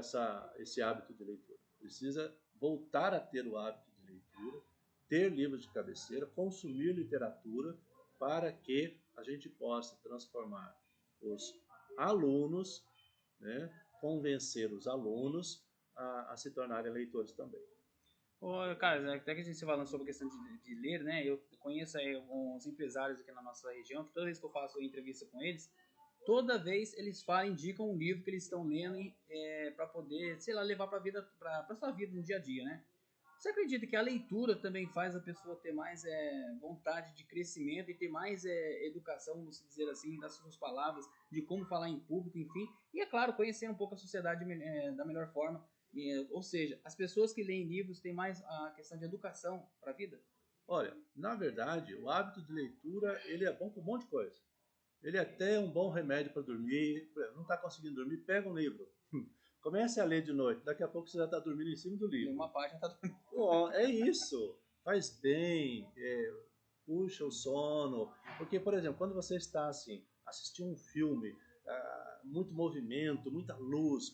esse hábito de leitura. Precisa voltar a ter o hábito de leitura, ter livros de cabeceira, consumir literatura, para que a gente possa transformar os alunos, né, convencer os alunos a se tornarem leitores também. Cara, até que a gente se falando sobre a questão de ler, né? Eu conheço aí alguns empresários aqui na nossa região, que toda vez que eu faço entrevista com eles, toda vez eles indicam um livro que eles estão lendo para poder, sei lá, levar para sua vida no dia a dia, né? Você acredita que a leitura também faz a pessoa ter mais vontade de crescimento e ter mais educação, vamos dizer assim, das suas palavras, de como falar em público, enfim? E, é claro, conhecer um pouco a sociedade da melhor forma. Ou seja, as pessoas que leem livros têm mais a questão de educação para a vida? Olha, na verdade, o hábito de leitura, ele é bom para um monte de coisa. Ele é até um bom remédio para dormir. Não está conseguindo dormir? Pega um livro. Comece a ler de noite. Daqui a pouco você já está dormindo em cima do livro. Em uma página está dormindo. Oh, é isso. Faz bem. Puxa o sono. Porque, por exemplo, quando você está assim, assistindo um filme, muito movimento, muita luz,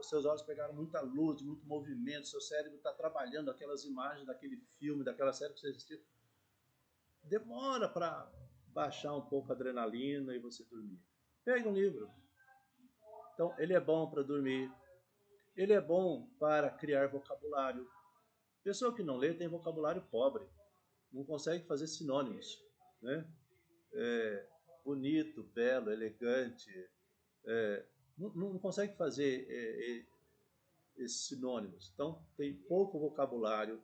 seus olhos pegaram muita luz, muito movimento, seu cérebro está trabalhando aquelas imagens daquele filme, daquela série que você assistiu. Demora para baixar um pouco a adrenalina e você dormir. Pega um livro. Então, ele é bom para dormir. Ele é bom para criar vocabulário. Pessoa que não lê tem vocabulário pobre. Não consegue fazer sinônimos, né? Bonito, belo, elegante. Não consegue fazer esses sinônimos. Então, tem pouco vocabulário.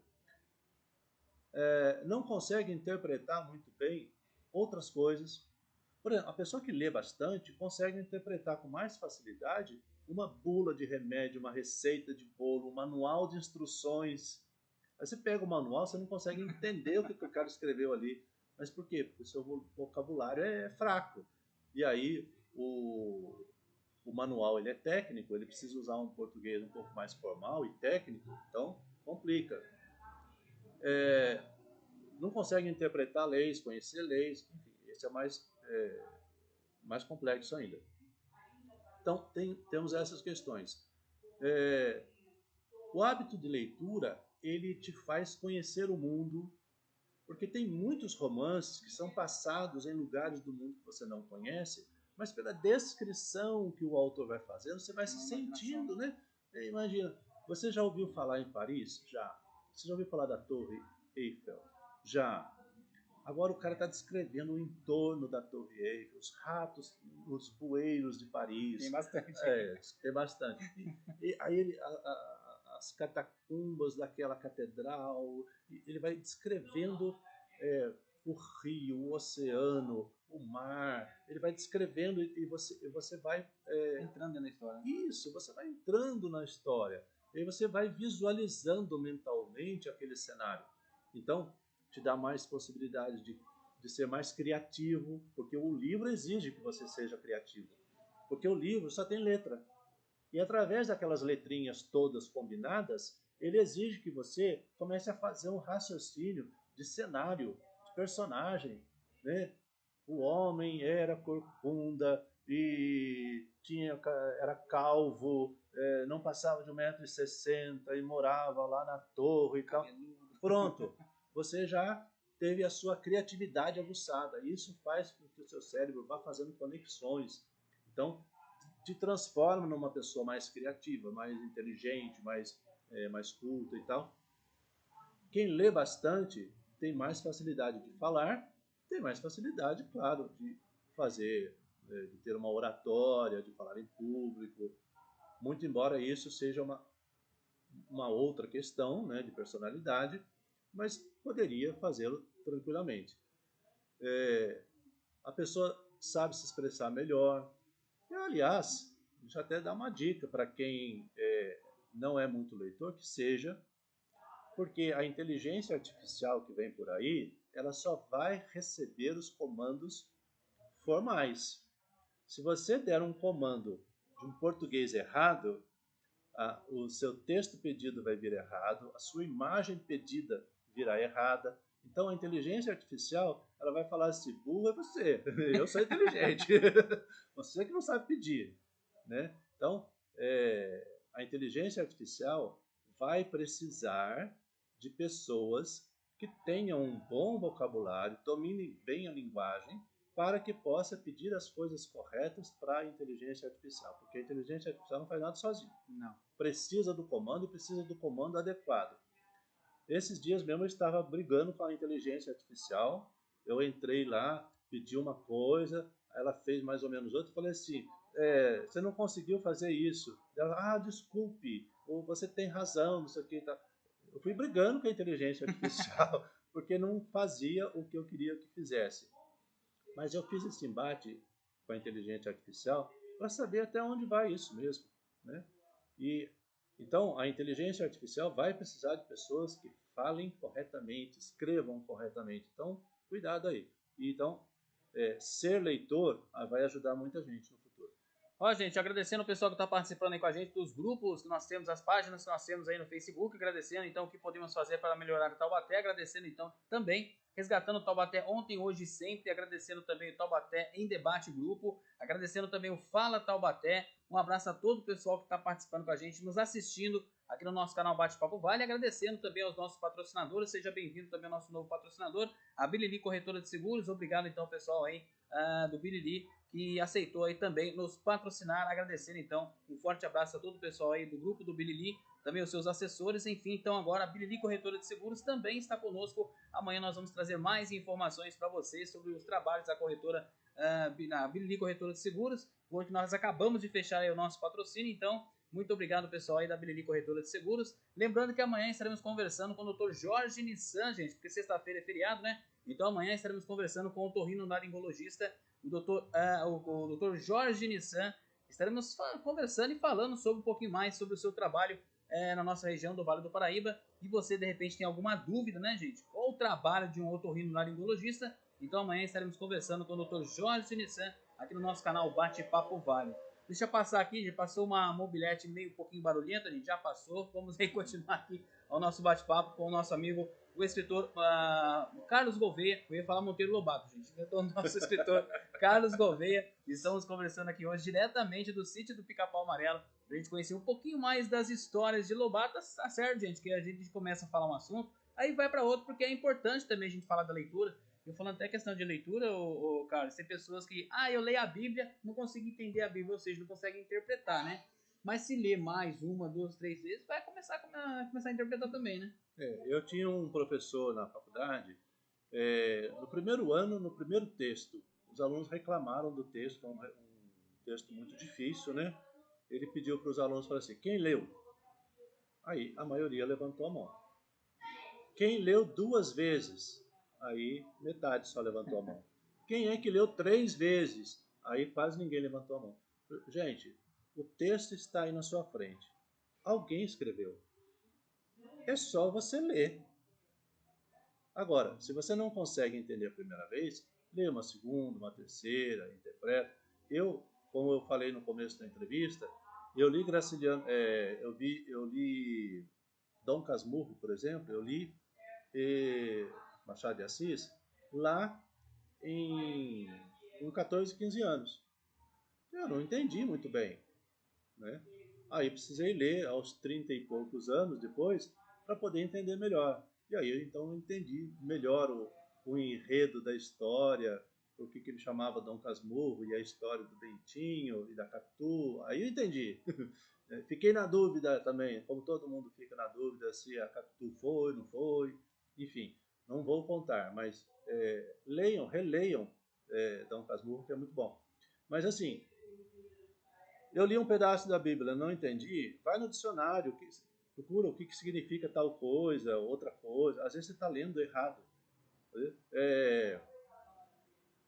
Não consegue interpretar muito bem outras coisas. Por exemplo, a pessoa que lê bastante consegue interpretar com mais facilidade uma bula de remédio, uma receita de bolo, um manual de instruções. Aí você pega o manual, você não consegue entender o que o cara escreveu ali. Mas por quê? Porque o seu vocabulário é fraco. E aí o manual ele é técnico, ele precisa usar um português um pouco mais formal e técnico, então complica. Não consegue interpretar leis, conhecer leis, enfim, esse é mais complexo ainda. Então, temos essas questões. O hábito de leitura, ele te faz conhecer o mundo, porque tem muitos romances que são passados em lugares do mundo que você não conhece, mas pela descrição que o autor vai fazendo, você vai se sentindo, né? Imagina, você já ouviu falar em Paris? Já. Você já ouviu falar da Torre Eiffel? Já. Agora o cara está descrevendo o entorno da Torre Eiffel, os ratos, os bueiros de Paris. Tem bastante. Tem bastante. E aí as catacumbas daquela catedral, ele vai descrevendo o rio, o oceano, o mar, ele vai descrevendo e você vai... entrando na história. Isso, você vai entrando na história. E aí você vai visualizando mentalmente aquele cenário. Então, te dá mais possibilidade de ser mais criativo, porque o livro exige que você seja criativo. Porque o livro só tem letra. E através daquelas letrinhas todas combinadas, ele exige que você comece a fazer um raciocínio de cenário, de personagem, né? O homem era corcunda e era calvo, não passava de 1,60 m e morava lá na torre e tal. Pronto, você já teve a sua criatividade aguçada. Isso faz com que o seu cérebro vá fazendo conexões. Então, te transforma numa pessoa mais criativa, mais inteligente, mais culta e tal. Quem lê bastante tem mais facilidade de falar, tem mais facilidade, claro, de fazer, de ter uma oratória, de falar em público. Muito embora isso seja uma outra questão, né, de personalidade, mas poderia fazê-lo tranquilamente. A pessoa sabe se expressar melhor. E, aliás, deixa eu até dar uma dica para quem não é muito leitor, que seja, porque a inteligência artificial que vem por aí, ela só vai receber os comandos formais. Se você der um comando de um português errado, o seu texto pedido vai vir errado, a sua imagem pedida virá errada. Então a inteligência artificial, ela vai falar assim: burro é você, eu sou inteligente, você que não sabe pedir, né? Então a inteligência artificial vai precisar de pessoas que tenham um bom vocabulário, dominem bem a linguagem, para que possa pedir as coisas corretas para a inteligência artificial, porque a inteligência artificial não faz nada sozinha. Não. Precisa do comando e precisa do comando adequado. Esses dias mesmo eu estava brigando com a inteligência artificial, eu entrei lá, pedi uma coisa, ela fez mais ou menos outra, eu falei assim: você não conseguiu fazer isso. Ela: desculpe, ou você tem razão, não sei o que. Tá. Eu fui brigando com a inteligência artificial, porque não fazia o que eu queria que fizesse. Mas eu fiz esse embate com a inteligência artificial para saber até onde vai isso mesmo, né? E então a inteligência artificial vai precisar de pessoas que falem corretamente, escrevam corretamente. Então, cuidado aí. E, então, ser leitor vai ajudar muita gente no futuro. Ó, gente, agradecendo o pessoal que está participando aí com a gente dos grupos que nós temos, as páginas que nós temos aí no Facebook, agradecendo então o que podemos fazer para melhorar o Taubaté, agradecendo então também, resgatando o Taubaté ontem, hoje e sempre, agradecendo também o Taubaté em Debate Grupo, agradecendo também o Fala Taubaté, um abraço a todo o pessoal que está participando com a gente, nos assistindo aqui no nosso canal Bate-Papo Vale, agradecendo também aos nossos patrocinadores, seja bem-vindo também ao nosso novo patrocinador, a Bilili Corretora de Seguros, obrigado então pessoal aí do Bilili, que aceitou aí também nos patrocinar, agradecendo então, um forte abraço a todo o pessoal aí do grupo do Bilili, também os seus assessores, enfim, então agora a Bilili Corretora de Seguros também está conosco, amanhã nós vamos trazer mais informações para vocês sobre os trabalhos da corretora, na Bilili Corretora de Seguros, hoje nós acabamos de fechar aí o nosso patrocínio, então, muito obrigado pessoal aí da Bilili Corretora de Seguros, lembrando que amanhã estaremos conversando com o Dr. Jorge Nissan, gente, porque sexta-feira é feriado, né? Então amanhã estaremos conversando com o otorrinolaringologista, o Dr. Jorge Nissan. Estaremos conversando e falando sobre um pouquinho mais sobre o seu trabalho na nossa região do Vale do Paraíba. E você, de repente, tem alguma dúvida, né, gente? Qual o trabalho de um otorrinolaringologista? Então amanhã estaremos conversando com o Dr. Jorge Nissan aqui no nosso canal Bate-Papo Vale. Deixa eu passar aqui, já passou uma mobilete meio um pouquinho barulhenta, a gente já passou. Vamos aí continuar aqui ao nosso bate-papo com o nosso amigo, o escritor Carlos Gouveia. Eu ia falar Monteiro Lobato, gente. Então, o nosso escritor Carlos Gouveia. Estamos conversando aqui hoje diretamente do sítio do Pica-Pau Amarelo, pra gente conhecer um pouquinho mais das histórias de Lobato. Tá certo, gente, que a gente começa a falar um assunto, aí vai para outro, porque é importante também a gente falar da leitura. Eu falando até questão de leitura, Carlos, tem pessoas que, eu leio a Bíblia, não consigo entender a Bíblia, ou seja, não consegue interpretar, né? Mas se ler mais uma, duas, três vezes, vai começar a interpretar também, né? Eu tinha um professor na faculdade, no primeiro ano, no primeiro texto, os alunos reclamaram do texto, um texto muito difícil, né? Ele pediu para os alunos, falou assim: quem leu? Aí a maioria levantou a mão. Quem leu 2 vezes? Aí metade só levantou a mão. Quem é que leu 3 vezes? Aí quase ninguém levantou a mão. Gente, o texto está aí na sua frente. Alguém escreveu. É só você ler. Agora, se você não consegue entender a primeira vez, lê uma segunda, uma terceira, interpreta. Como eu falei no começo da entrevista, eu li Graciliano, eu li Dom Casmurro, por exemplo, eu li Machado de Assis lá com 14, 15 anos. Eu não entendi muito bem, né? Aí precisei ler aos 30 e poucos anos depois para poder entender melhor. E aí então eu entendi melhor o enredo da história, por que ele chamava Dom Casmurro e a história do Bentinho e da Capitu. Aí eu entendi. Fiquei na dúvida também, como todo mundo fica na dúvida se a Capitu foi, não foi. Enfim, não vou contar, mas leiam, releiam Dom Casmurro, que é muito bom. Mas assim, eu li um pedaço da Bíblia, não entendi, vai no dicionário, procura o que significa tal coisa, outra coisa. Às vezes você está lendo errado.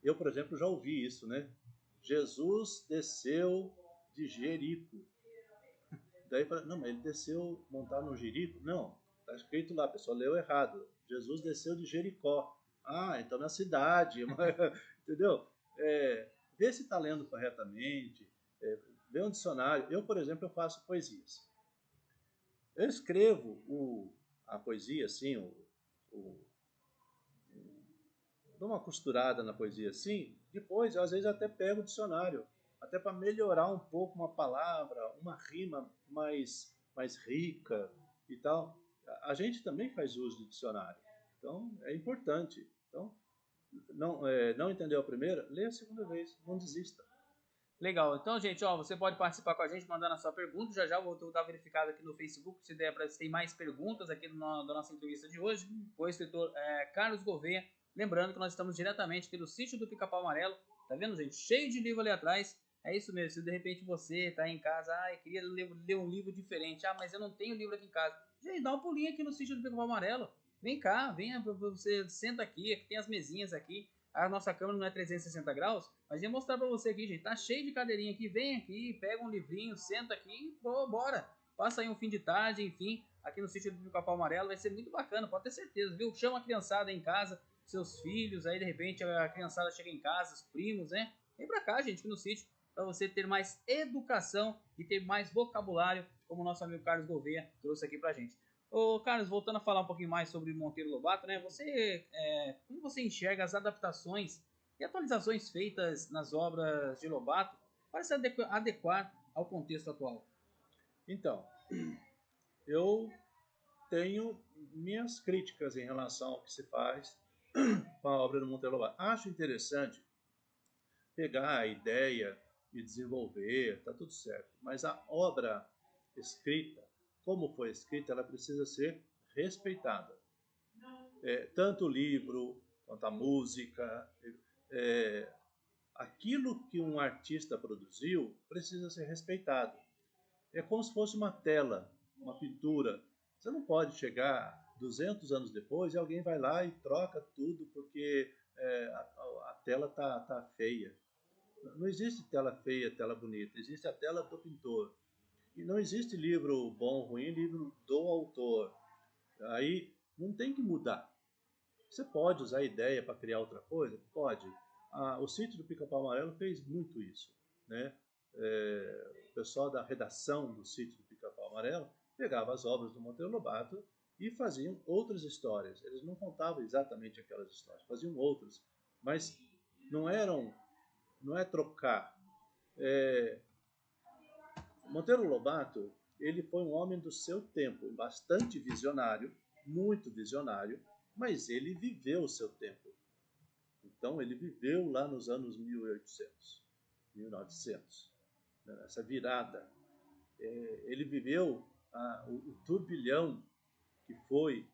Eu, por exemplo, já ouvi isso, né? Jesus desceu de Jerico. Daí, não, mas ele desceu montado no Jerico? Não, está escrito lá, a pessoa leu errado. Jesus desceu de Jericó. Ah, então na cidade. Entendeu? Vê se está lendo corretamente. Vê um dicionário. Eu, por exemplo, eu faço poesias. Eu escrevo a poesia assim, dou uma costurada na poesia assim, depois eu às vezes até pego o dicionário, até para melhorar um pouco uma palavra, uma rima mais rica e tal. A gente também faz uso do dicionário, então é importante. Então, não entendeu a primeira? Lê a segunda vez, não desista. Legal. Então, gente, você pode participar com a gente mandando a sua pergunta. Já vou dar verificado aqui no Facebook se der para ter mais perguntas aqui da nossa entrevista de hoje com o escritor Carlos Gouveia. Lembrando que nós estamos diretamente aqui do sítio do Pica-Pau Amarelo. Tá vendo, gente? Cheio de livro ali atrás. É isso mesmo. Se de repente você está em casa, eu queria ler um livro diferente. Mas eu não tenho livro aqui em casa. Gente, dá um pulinho aqui no sítio do Pica-Pau Amarelo. Vem cá, venha, você senta aqui tem as mesinhas aqui. A nossa câmera não é 360 graus, mas ia mostrar pra você aqui, gente. Tá cheio de cadeirinha aqui. Vem aqui, pega um livrinho, senta aqui e bora. Passa aí um fim de tarde, enfim, aqui no sítio do Pica-Pau Amarelo. Vai ser muito bacana, pode ter certeza, viu? Chama a criançada em casa, seus filhos, aí de repente a criançada chega em casa, os primos, né? Vem pra cá, gente, aqui no sítio, pra você ter mais educação e ter mais vocabulário, como o nosso amigo Carlos Gouveia trouxe aqui pra gente. Ô, Carlos, voltando a falar um pouquinho mais sobre Monteiro Lobato, né? Como você enxerga as adaptações e atualizações feitas nas obras de Lobato para se adequar ao contexto atual? Então, eu tenho minhas críticas em relação ao que se faz com a obra do Monteiro Lobato. Acho interessante pegar a ideia e desenvolver, tá tudo certo. Mas a obra escrita, como foi escrita, ela precisa ser respeitada. Tanto o livro quanto a música, aquilo que um artista produziu precisa ser respeitado. É como se fosse uma tela, uma pintura. Você não pode chegar 200 anos depois e alguém vai lá e troca tudo porque a tela tá feia. Não existe tela feia, tela bonita. Existe a tela do pintor. E não existe livro bom ou ruim, livro do autor. Aí não tem que mudar. Você pode usar a ideia para criar outra coisa? Pode. O sítio do Pica-Pau Amarelo fez muito isso, né? O pessoal da redação do sítio do Pica-Pau Amarelo pegava as obras do Monteiro Lobato e faziam outras histórias. Eles não contavam exatamente aquelas histórias, faziam outras, mas não é trocar. Monteiro Lobato, ele foi um homem do seu tempo, bastante visionário, muito visionário, mas ele viveu o seu tempo. Então, ele viveu lá nos anos 1800, 1900, essa virada. Ele viveu o turbilhão que foi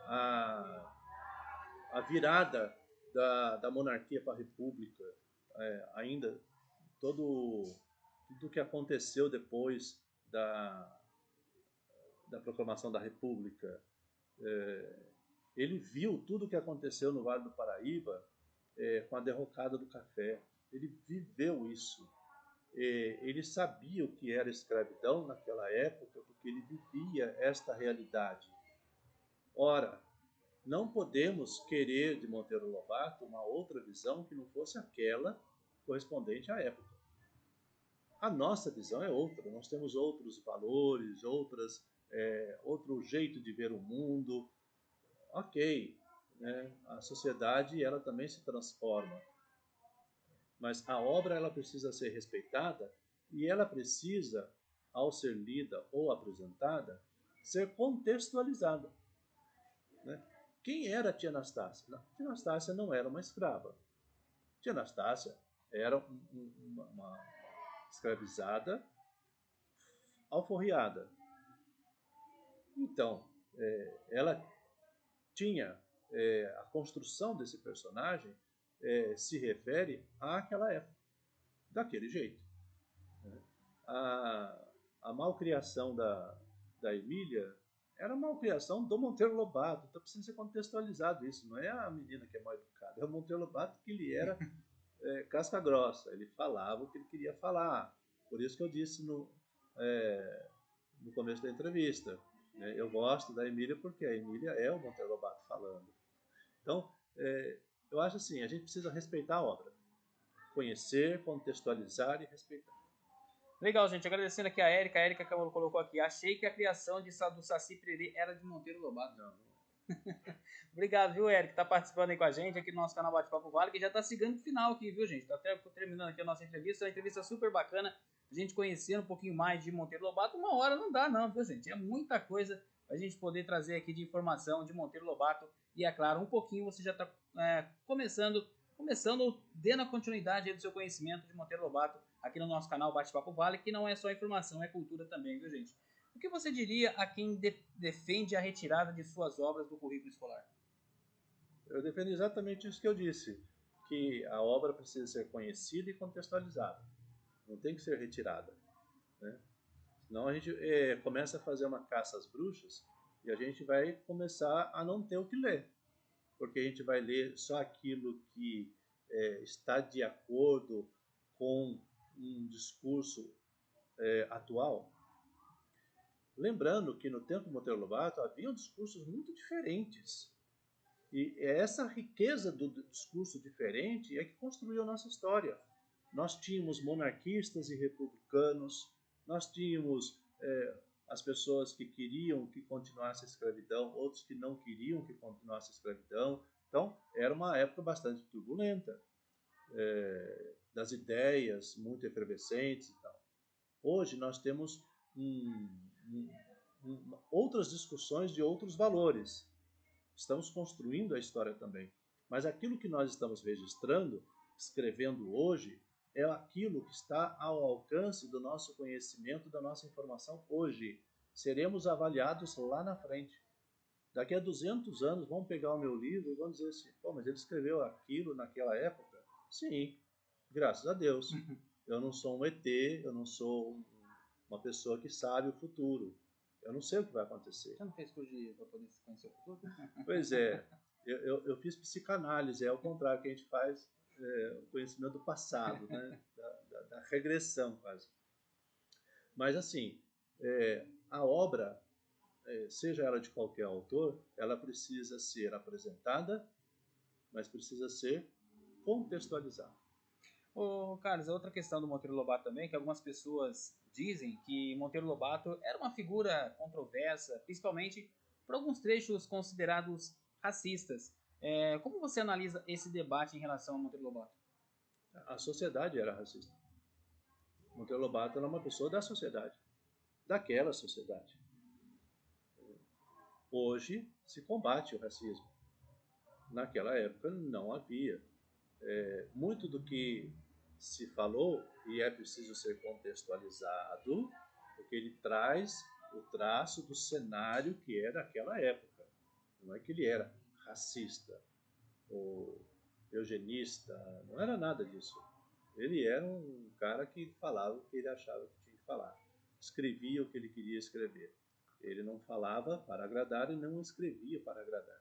a virada da monarquia para a república, ainda tudo que aconteceu depois da proclamação da república. Ele viu tudo o que aconteceu no Vale do Paraíba com a derrocada do café. Ele viveu isso. Ele sabia o que era escravidão naquela época, porque ele vivia esta realidade. Ora, não podemos querer de Monteiro Lobato uma outra visão que não fosse aquela correspondente à época. A nossa visão é outra, nós temos outros valores, outro jeito de ver o mundo. Ok, né? A sociedade ela também se transforma, mas a obra ela precisa ser respeitada e ela precisa, ao ser lida ou apresentada, ser contextualizada. Né? Quem era a tia Anastácia? Tia Anastácia não era uma escrava. Tia Anastácia era uma escravizada alforriada. Então, ela tinha a construção desse personagem se refere àquela época, daquele jeito. Né? A malcriação da Emília era a malcriação do Monteiro Lobato, então precisa ser contextualizado isso, não é a menina que é mal educada, é o Monteiro Lobato que ele era casca grossa, ele falava o que ele queria falar. Por isso que eu disse no começo da entrevista, né? Eu gosto da Emília porque a Emília é o Monteiro Lobato falando. Então, eu acho assim, a gente precisa respeitar a obra. Conhecer, contextualizar e respeitar. Legal, gente. Agradecendo aqui a Érica colocou aqui. Achei que a criação do Saci Pererê era de Monteiro Lobato. Não. Obrigado, viu, Érica? Tá participando aí com a gente aqui no nosso canal Bate-Papo Vale, que já tá chegando no final aqui, viu, gente? Tá até terminando aqui a nossa entrevista. É uma entrevista super bacana. A gente conhecendo um pouquinho mais de Monteiro Lobato. 1 hora não dá, não, viu, gente? É muita coisa a gente poder trazer aqui de informação de Monteiro Lobato. E, é claro, um pouquinho você já tá começando dando a continuidade aí do seu conhecimento de Monteiro Lobato aqui no nosso canal Bate-Papo Vale, que não é só informação, é cultura também, viu, gente? O que você diria a quem defende a retirada de suas obras do currículo escolar? Eu defendo exatamente isso que eu disse, que a obra precisa ser conhecida e contextualizada. Não tem que ser retirada. Né? Senão a gente começa a fazer uma caça às bruxas e a gente vai começar a não ter o que ler. Porque a gente vai ler só aquilo que está de acordo com um discurso atual. Lembrando que no tempo de Monteiro Lobato haviam discursos muito diferentes. E é essa riqueza do discurso diferente é que construiu a nossa história. Nós tínhamos monarquistas e republicanos, nós tínhamos as pessoas que queriam que continuasse a escravidão, outros que não queriam que continuasse a escravidão. Então, era uma época bastante turbulenta, das ideias muito efervescentes e tal. Hoje nós temos outras discussões de outros valores. Estamos construindo a história também. Mas aquilo que nós estamos registrando, escrevendo hoje, é aquilo que está ao alcance do nosso conhecimento, da nossa informação hoje. Seremos avaliados lá na frente. Daqui a 200 anos, vão pegar o meu livro e vão dizer assim, pô, mas ele escreveu aquilo naquela época? Sim, graças a Deus. Eu não sou um ET, eu não sou uma pessoa que sabe o futuro. Eu não sei o que vai acontecer. Você não fez curso para poder conhecer o futuro? Pois é, eu fiz psicanálise, é o contrário que a gente faz, o conhecimento do passado, né? da regressão quase. Mas assim, a obra, seja ela de qualquer autor, ela precisa ser apresentada, mas precisa ser contextualizada. Ô, Carlos, outra questão do Monteiro Lobato também, que algumas pessoas dizem que Monteiro Lobato era uma figura controversa, principalmente por alguns trechos considerados racistas. Como você analisa esse debate em relação a Monteiro Lobato? A sociedade era racista. Monteiro Lobato era uma pessoa da sociedade, daquela sociedade. Hoje se combate o racismo. Naquela época não havia. Muito do que se falou, e é preciso ser contextualizado, porque ele traz o traço do cenário que era aquela época. Não é que ele era racista ou eugenista, não era nada disso. Ele era um cara que falava o que ele achava que tinha que falar. Escrevia o que ele queria escrever. Ele não falava para agradar e não escrevia para agradar.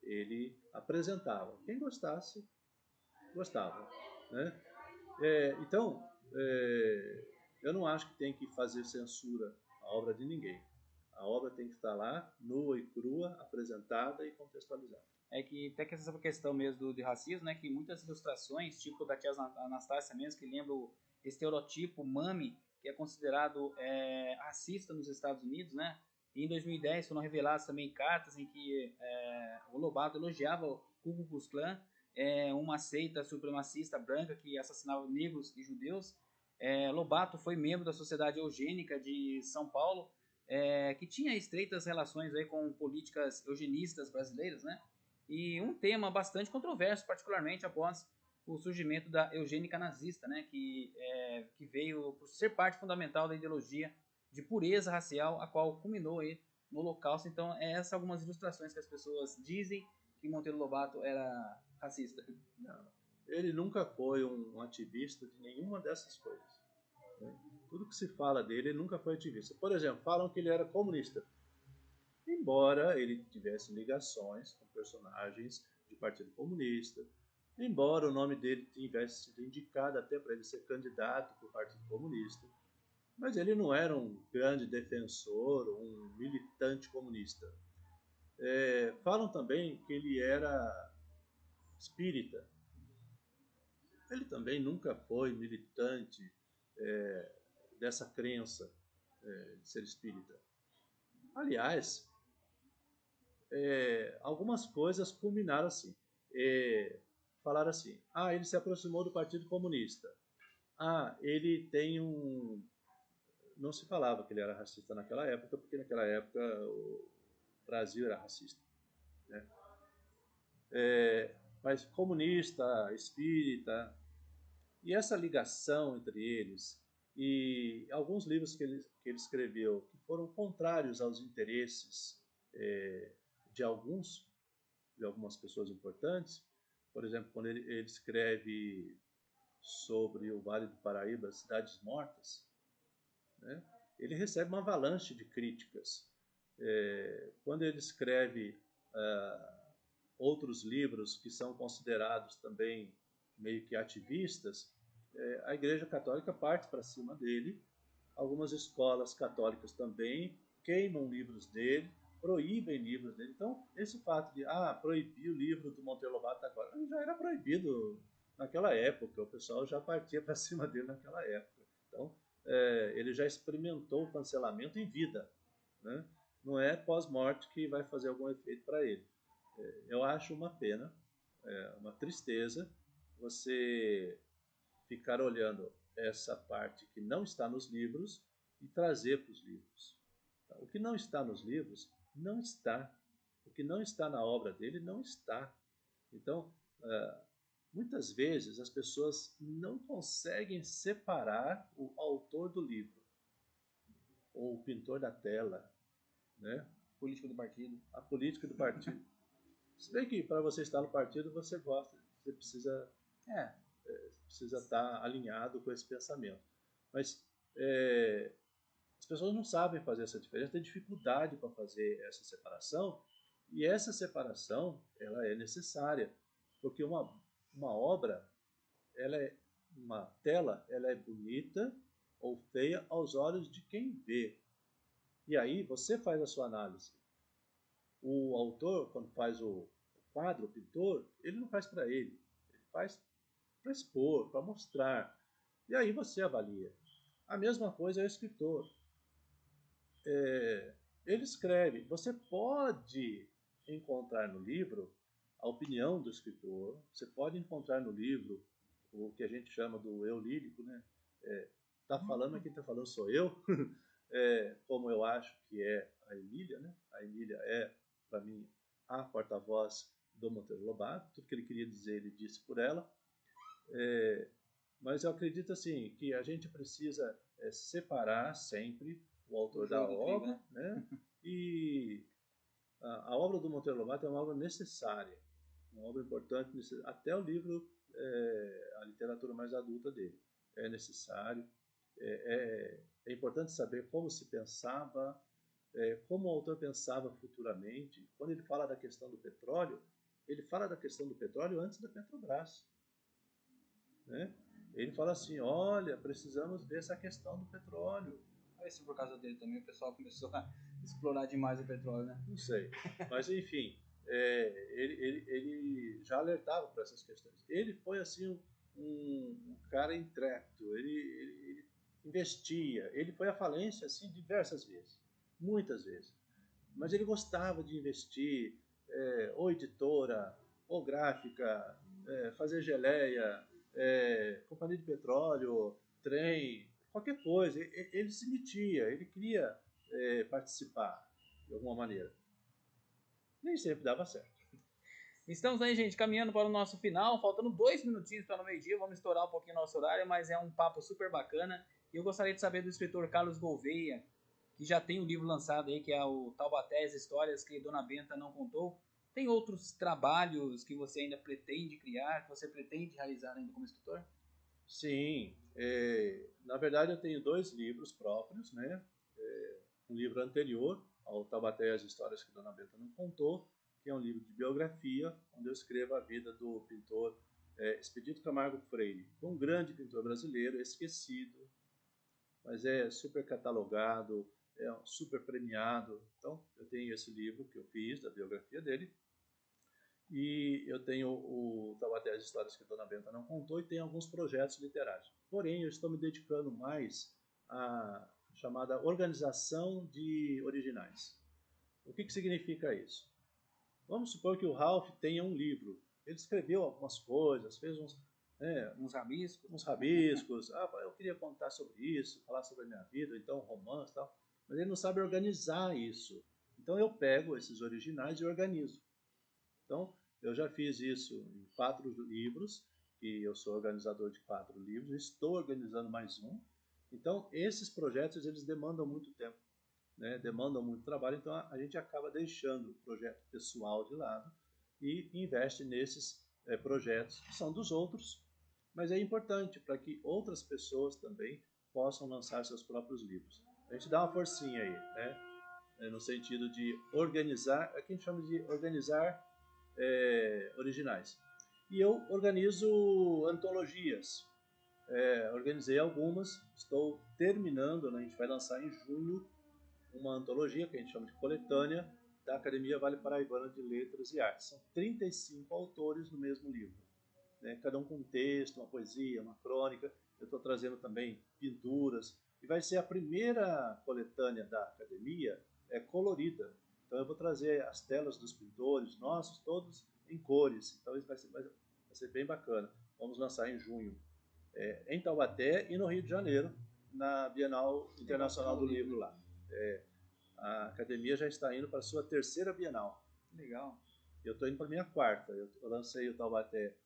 Ele apresentava. Quem gostasse, Gostava, né? Então, eu não acho que tem que fazer censura à obra de ninguém. A obra tem que estar lá, nua e crua, apresentada e contextualizada. É que até que essa questão mesmo de racismo, né, que muitas ilustrações, tipo da tia Anastácia mesmo, que lembra o estereotipo mami, que é considerado racista nos Estados Unidos, né? E em 2010 foram reveladas também cartas em que o Lobato elogiava o Ku Klux Klan, uma seita supremacista branca que assassinava negros e judeus. Lobato foi membro da Sociedade Eugênica de São Paulo, que tinha estreitas relações aí com políticas eugenistas brasileiras, né? E um tema bastante controverso, particularmente após o surgimento da eugênica nazista, né, que veio por ser parte fundamental da ideologia de pureza racial, a qual culminou aí no Holocausto. Então, essas algumas ilustrações que as pessoas dizem que Monteiro Lobato era racista. Não, ele nunca foi um ativista de nenhuma dessas coisas, né? Tudo que se fala dele, ele nunca foi ativista. Por exemplo, falam que ele era comunista, embora ele tivesse ligações com personagens de Partido Comunista, embora o nome dele tivesse sido indicado até para ele ser candidato para o Partido Comunista, mas ele não era um grande defensor, um militante comunista. Falam também que ele era espírita. Ele também nunca foi militante dessa crença de ser espírita. Aliás, algumas coisas culminaram assim. Falaram assim, ele se aproximou do Partido Comunista. Ele tem um... Não se falava que ele era racista naquela época, porque naquela época o Brasil era racista, né? Mas comunista, espírita, e essa ligação entre eles, e alguns livros que ele escreveu que foram contrários aos interesses de algumas pessoas importantes. Por exemplo, quando ele escreve sobre o Vale do Paraíba, Cidades Mortas, né, ele recebe uma avalanche de críticas. Quando ele escreve outros livros que são considerados também meio que ativistas, a Igreja Católica parte para cima dele. Algumas escolas católicas também queimam livros dele, proíbem livros dele. Então, esse fato de proibir o livro do Monteiro Lobato agora, já era proibido naquela época, o pessoal já partia para cima dele naquela época. Então, ele já experimentou o cancelamento em vida, né? Não é pós-morte que vai fazer algum efeito para ele. Eu acho uma pena, uma tristeza, você ficar olhando essa parte que não está nos livros e trazer para os livros. O que não está nos livros, não está. O que não está na obra dele, não está. Então, muitas vezes as pessoas não conseguem separar o autor do livro, ou o pintor da tela, né? Político do partido. A política do partido. Se bem que para você estar no partido, você gosta, você precisa estar alinhado com esse pensamento. Mas as pessoas não sabem fazer essa diferença, têm dificuldade para fazer essa separação, e essa separação ela é necessária, porque uma obra, uma tela, ela é bonita ou feia aos olhos de quem vê. E aí você faz a sua análise. O autor, quando faz o quadro, o pintor, ele não faz para ele faz para expor, para mostrar. E aí você avalia. A mesma coisa é o escritor. Ele escreve. Você pode encontrar no livro a opinião do escritor, você pode encontrar no livro o que a gente chama do eu lírico, né? Falando, mas quem está falando sou eu, como eu acho que é a Emília, né? A Emília é, para mim, a porta-voz do Monteiro Lobato. Tudo que ele queria dizer, ele disse por ela. Mas eu acredito assim que a gente precisa separar sempre o autor da obra, né? E a obra do Monteiro Lobato é uma obra necessária, uma obra importante, até o livro, a literatura mais adulta dele é necessário. É importante saber como se pensava, como o autor pensava futuramente. Quando ele fala da questão do petróleo, ele fala da questão do petróleo antes da Petrobras. né? Ele fala assim, olha, precisamos ver essa questão do petróleo. Aí se por causa dele também o pessoal começou a explorar demais o petróleo, né? Não sei, mas enfim, ele já alertava para essas questões. Ele foi assim um cara intrépido, ele investia, ele foi à falência assim diversas vezes, muitas vezes, mas ele gostava de investir, ou editora, ou gráfica, fazer geleia, companhia de petróleo, trem, qualquer coisa. Ele se metia, ele queria participar de alguma maneira. Nem sempre dava certo. Estamos aí, gente, caminhando para o nosso final, faltando 2 minutinhos para o meio-dia, vamos estourar um pouquinho nosso horário, mas é um papo super bacana. E eu gostaria de saber do escritor Carlos Gouveia, que já tem um livro lançado aí, que é o Taubaté, as Histórias que Dona Benta Não Contou. Tem outros trabalhos que você ainda pretende criar, que você pretende realizar ainda como escritor? Sim, na verdade eu tenho 2 livros próprios, né? Um livro anterior ao Taubaté e as Histórias que Dona Benta Não Contou, que é um livro de biografia, onde eu escrevo a vida do pintor Expedito Camargo Freire, um grande pintor brasileiro, esquecido, mas é super catalogado, é super premiado. Então, eu tenho esse livro que eu fiz, da biografia dele, e eu tenho o Taubaté as Histórias que a Dona Benta Não Contou, e tenho alguns projetos literários. Porém, eu estou me dedicando mais à chamada organização de originais. O que significa isso? Vamos supor que o Ralph tenha um livro. Ele escreveu algumas coisas, fez uns rabiscos. Uns rabiscos. Eu queria contar sobre isso, falar sobre a minha vida, então um romance e tal. Mas ele não sabe organizar isso. Então eu pego esses originais e organizo. Então, eu já fiz isso em 4 livros, e eu sou organizador de 4 livros, estou organizando mais um. Então, esses projetos, eles demandam muito tempo, né? Demandam muito trabalho, então a gente acaba deixando o projeto pessoal de lado e investe nesses projetos que são dos outros, mas é importante para que outras pessoas também possam lançar seus próprios livros. A gente dá uma forcinha aí, né? No sentido de organizar, é o que a gente chama de organizar originais. E eu organizo antologias. Organizei algumas, estou terminando, né? A gente vai lançar em junho uma antologia que a gente chama de coletânea da Academia Vale Paraibana de Letras e Artes. São 35 autores no mesmo livro, né? Cada um com um texto, uma poesia, uma crônica. Eu estou trazendo também pinturas, e vai ser a primeira coletânea da Academia colorida. Então eu vou trazer as telas dos pintores, nossos, todos em cores. Então isso vai ser bem bacana. Vamos lançar em junho em Taubaté e no Rio de Janeiro, na Bienal Internacional do Livro lá. A Academia já está indo para a sua 3ª Bienal. Legal. Eu estou indo para a minha 4ª. Eu lancei o Taubaté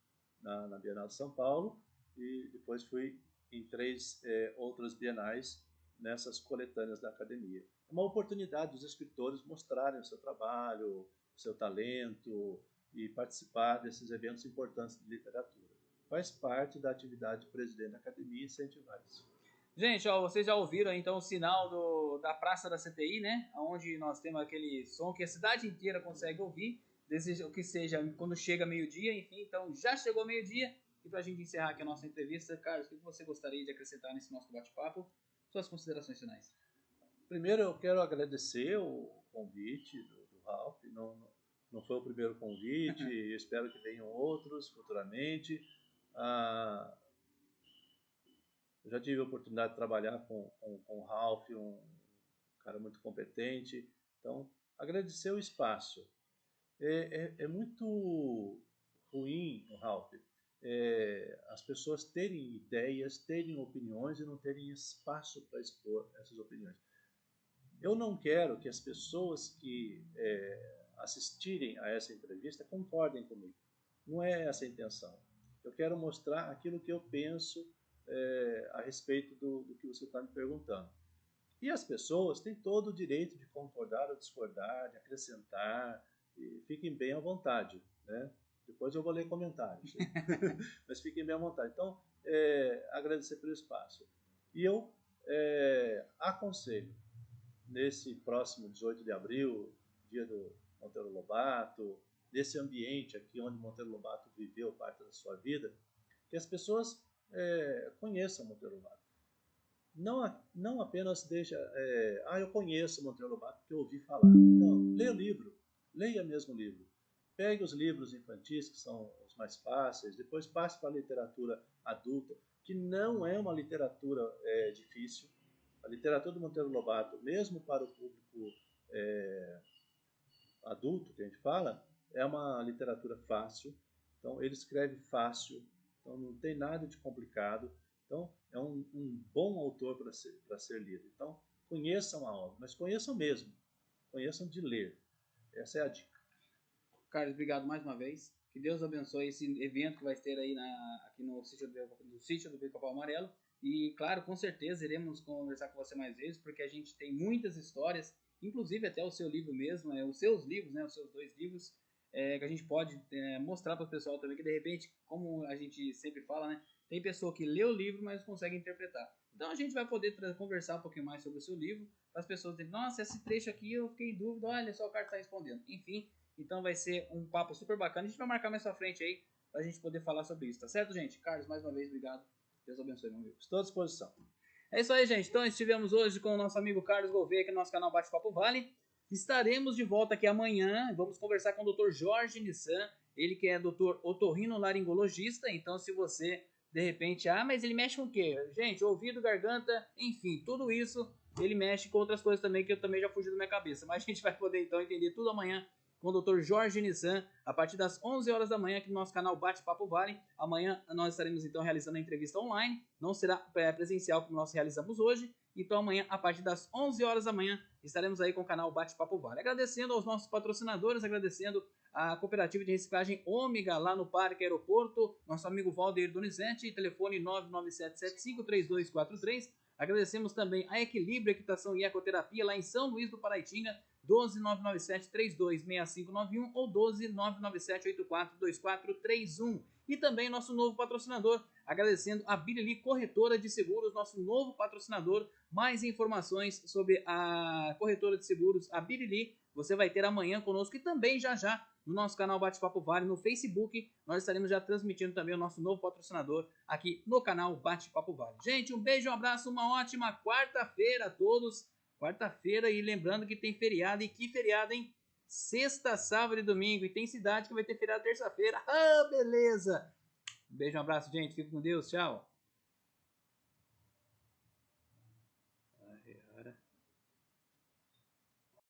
na Bienal de São Paulo e depois fui em 3 outras bienais nessas coletâneas da Academia. É uma oportunidade dos escritores mostrarem o seu trabalho, o seu talento e participar desses eventos importantes de literatura. Faz parte da atividade do presidente da Academia incentivar isso. Gente, ó, vocês já ouviram então o sinal da Praça da CTI, né? Onde nós temos aquele som que a cidade inteira consegue ouvir, deseja que seja quando chega meio-dia, enfim, então já chegou meio-dia. E para a gente encerrar aqui a nossa entrevista, Carlos, o que você gostaria de acrescentar nesse nosso bate-papo? Suas considerações finais. Primeiro, eu quero agradecer o convite do Ralph. Não foi o primeiro convite, espero que venham outros futuramente. Eu já tive a oportunidade de trabalhar com o Ralph, um cara muito competente. Então, agradecer o espaço. É muito ruim, Ralph, as pessoas terem ideias, terem opiniões e não terem espaço para expor essas opiniões. Eu não quero que as pessoas que assistirem a essa entrevista concordem comigo. Não é essa a intenção. Eu quero mostrar aquilo que eu penso a respeito do que você está me perguntando. E as pessoas têm todo o direito de concordar ou discordar, de acrescentar, e fiquem bem à vontade, né? Depois eu vou ler comentários, mas fiquem bem à vontade. Então, agradecer pelo espaço. E eu aconselho, nesse próximo 18 de abril, dia do Monteiro Lobato, nesse ambiente aqui onde Monteiro Lobato viveu parte da sua vida, que as pessoas conheça Monteiro Lobato. Não apenas deixa, eu conheço Monteiro Lobato porque eu ouvi falar. Não, leia o livro, leia mesmo o livro. Pegue os livros infantis, que são os mais fáceis, depois passe para a literatura adulta, que não é uma literatura difícil. A literatura do Monteiro Lobato, mesmo para o público adulto, que a gente fala, é uma literatura fácil. Então, ele escreve fácil, então não tem nada de complicado. Então, é um bom autor para ser lido. Então, conheçam a obra, mas conheçam mesmo. Conheçam de ler. Essa é a dica. Carlos, obrigado mais uma vez. Que Deus abençoe esse evento que vai ter aí aqui no sítio do Pica-Pau Amarelo. E, claro, com certeza iremos conversar com você mais vezes, porque a gente tem muitas histórias, inclusive até o seu livro mesmo, os seus livros, né, os seus 2 livros, que a gente pode mostrar para o pessoal também, que de repente, como a gente sempre fala, né, tem pessoa que lê o livro, mas não consegue interpretar. Então a gente vai poder conversar um pouquinho mais sobre o seu livro, para as pessoas dizerem, nossa, esse trecho aqui eu fiquei em dúvida, olha só o cara está respondendo. Enfim, então vai ser um papo super bacana. A gente vai marcar mais pra frente aí, pra gente poder falar sobre isso, tá certo, gente? Carlos, mais uma vez, obrigado. Deus abençoe, meu amigo. Estou à disposição. É isso aí, gente. Então estivemos hoje com o nosso amigo Carlos Gouveia aqui no nosso canal Bate-Papo Vale. Estaremos de volta aqui amanhã. Vamos conversar com o Dr. Jorge Nissan, ele que é doutor otorrinolaringologista. Então, se você, de repente, mas ele mexe com o quê? Gente, ouvido, garganta, enfim, tudo isso, ele mexe com outras coisas também que eu também já fugi da minha cabeça. Mas a gente vai poder, então, entender tudo amanhã com o Dr. Jorge Nissan, a partir das 11 horas da manhã aqui no nosso canal Bate-Papo Vale. Amanhã nós estaremos então realizando a entrevista online, não será presencial como nós realizamos hoje. Então amanhã, a partir das 11 horas da manhã, estaremos aí com o canal Bate-Papo Vale. Agradecendo aos nossos patrocinadores, agradecendo a Cooperativa de Reciclagem Ômega, lá no Parque Aeroporto, nosso amigo Valdeir Donizete, telefone 997753243. Agradecemos também a Equilíbrio Equitação e Ecoterapia, lá em São Luís do Paraitinga, 12997-326591 ou 12997-842431. E também nosso novo patrocinador, agradecendo a Birili Corretora de Seguros, nosso novo patrocinador. Mais informações sobre a corretora de seguros, a Birili, você vai ter amanhã conosco e também já no nosso canal Bate-Papo Vale no Facebook. Nós estaremos já transmitindo também o nosso novo patrocinador aqui no canal Bate-Papo Vale. Gente, um beijo, um abraço, uma ótima quarta-feira a todos. Quarta-feira, e lembrando que tem feriado, e que feriado, hein? Sexta, sábado e domingo, e tem cidade que vai ter feriado terça-feira. Ah, beleza! Um beijo, um abraço, gente, fique com Deus, tchau!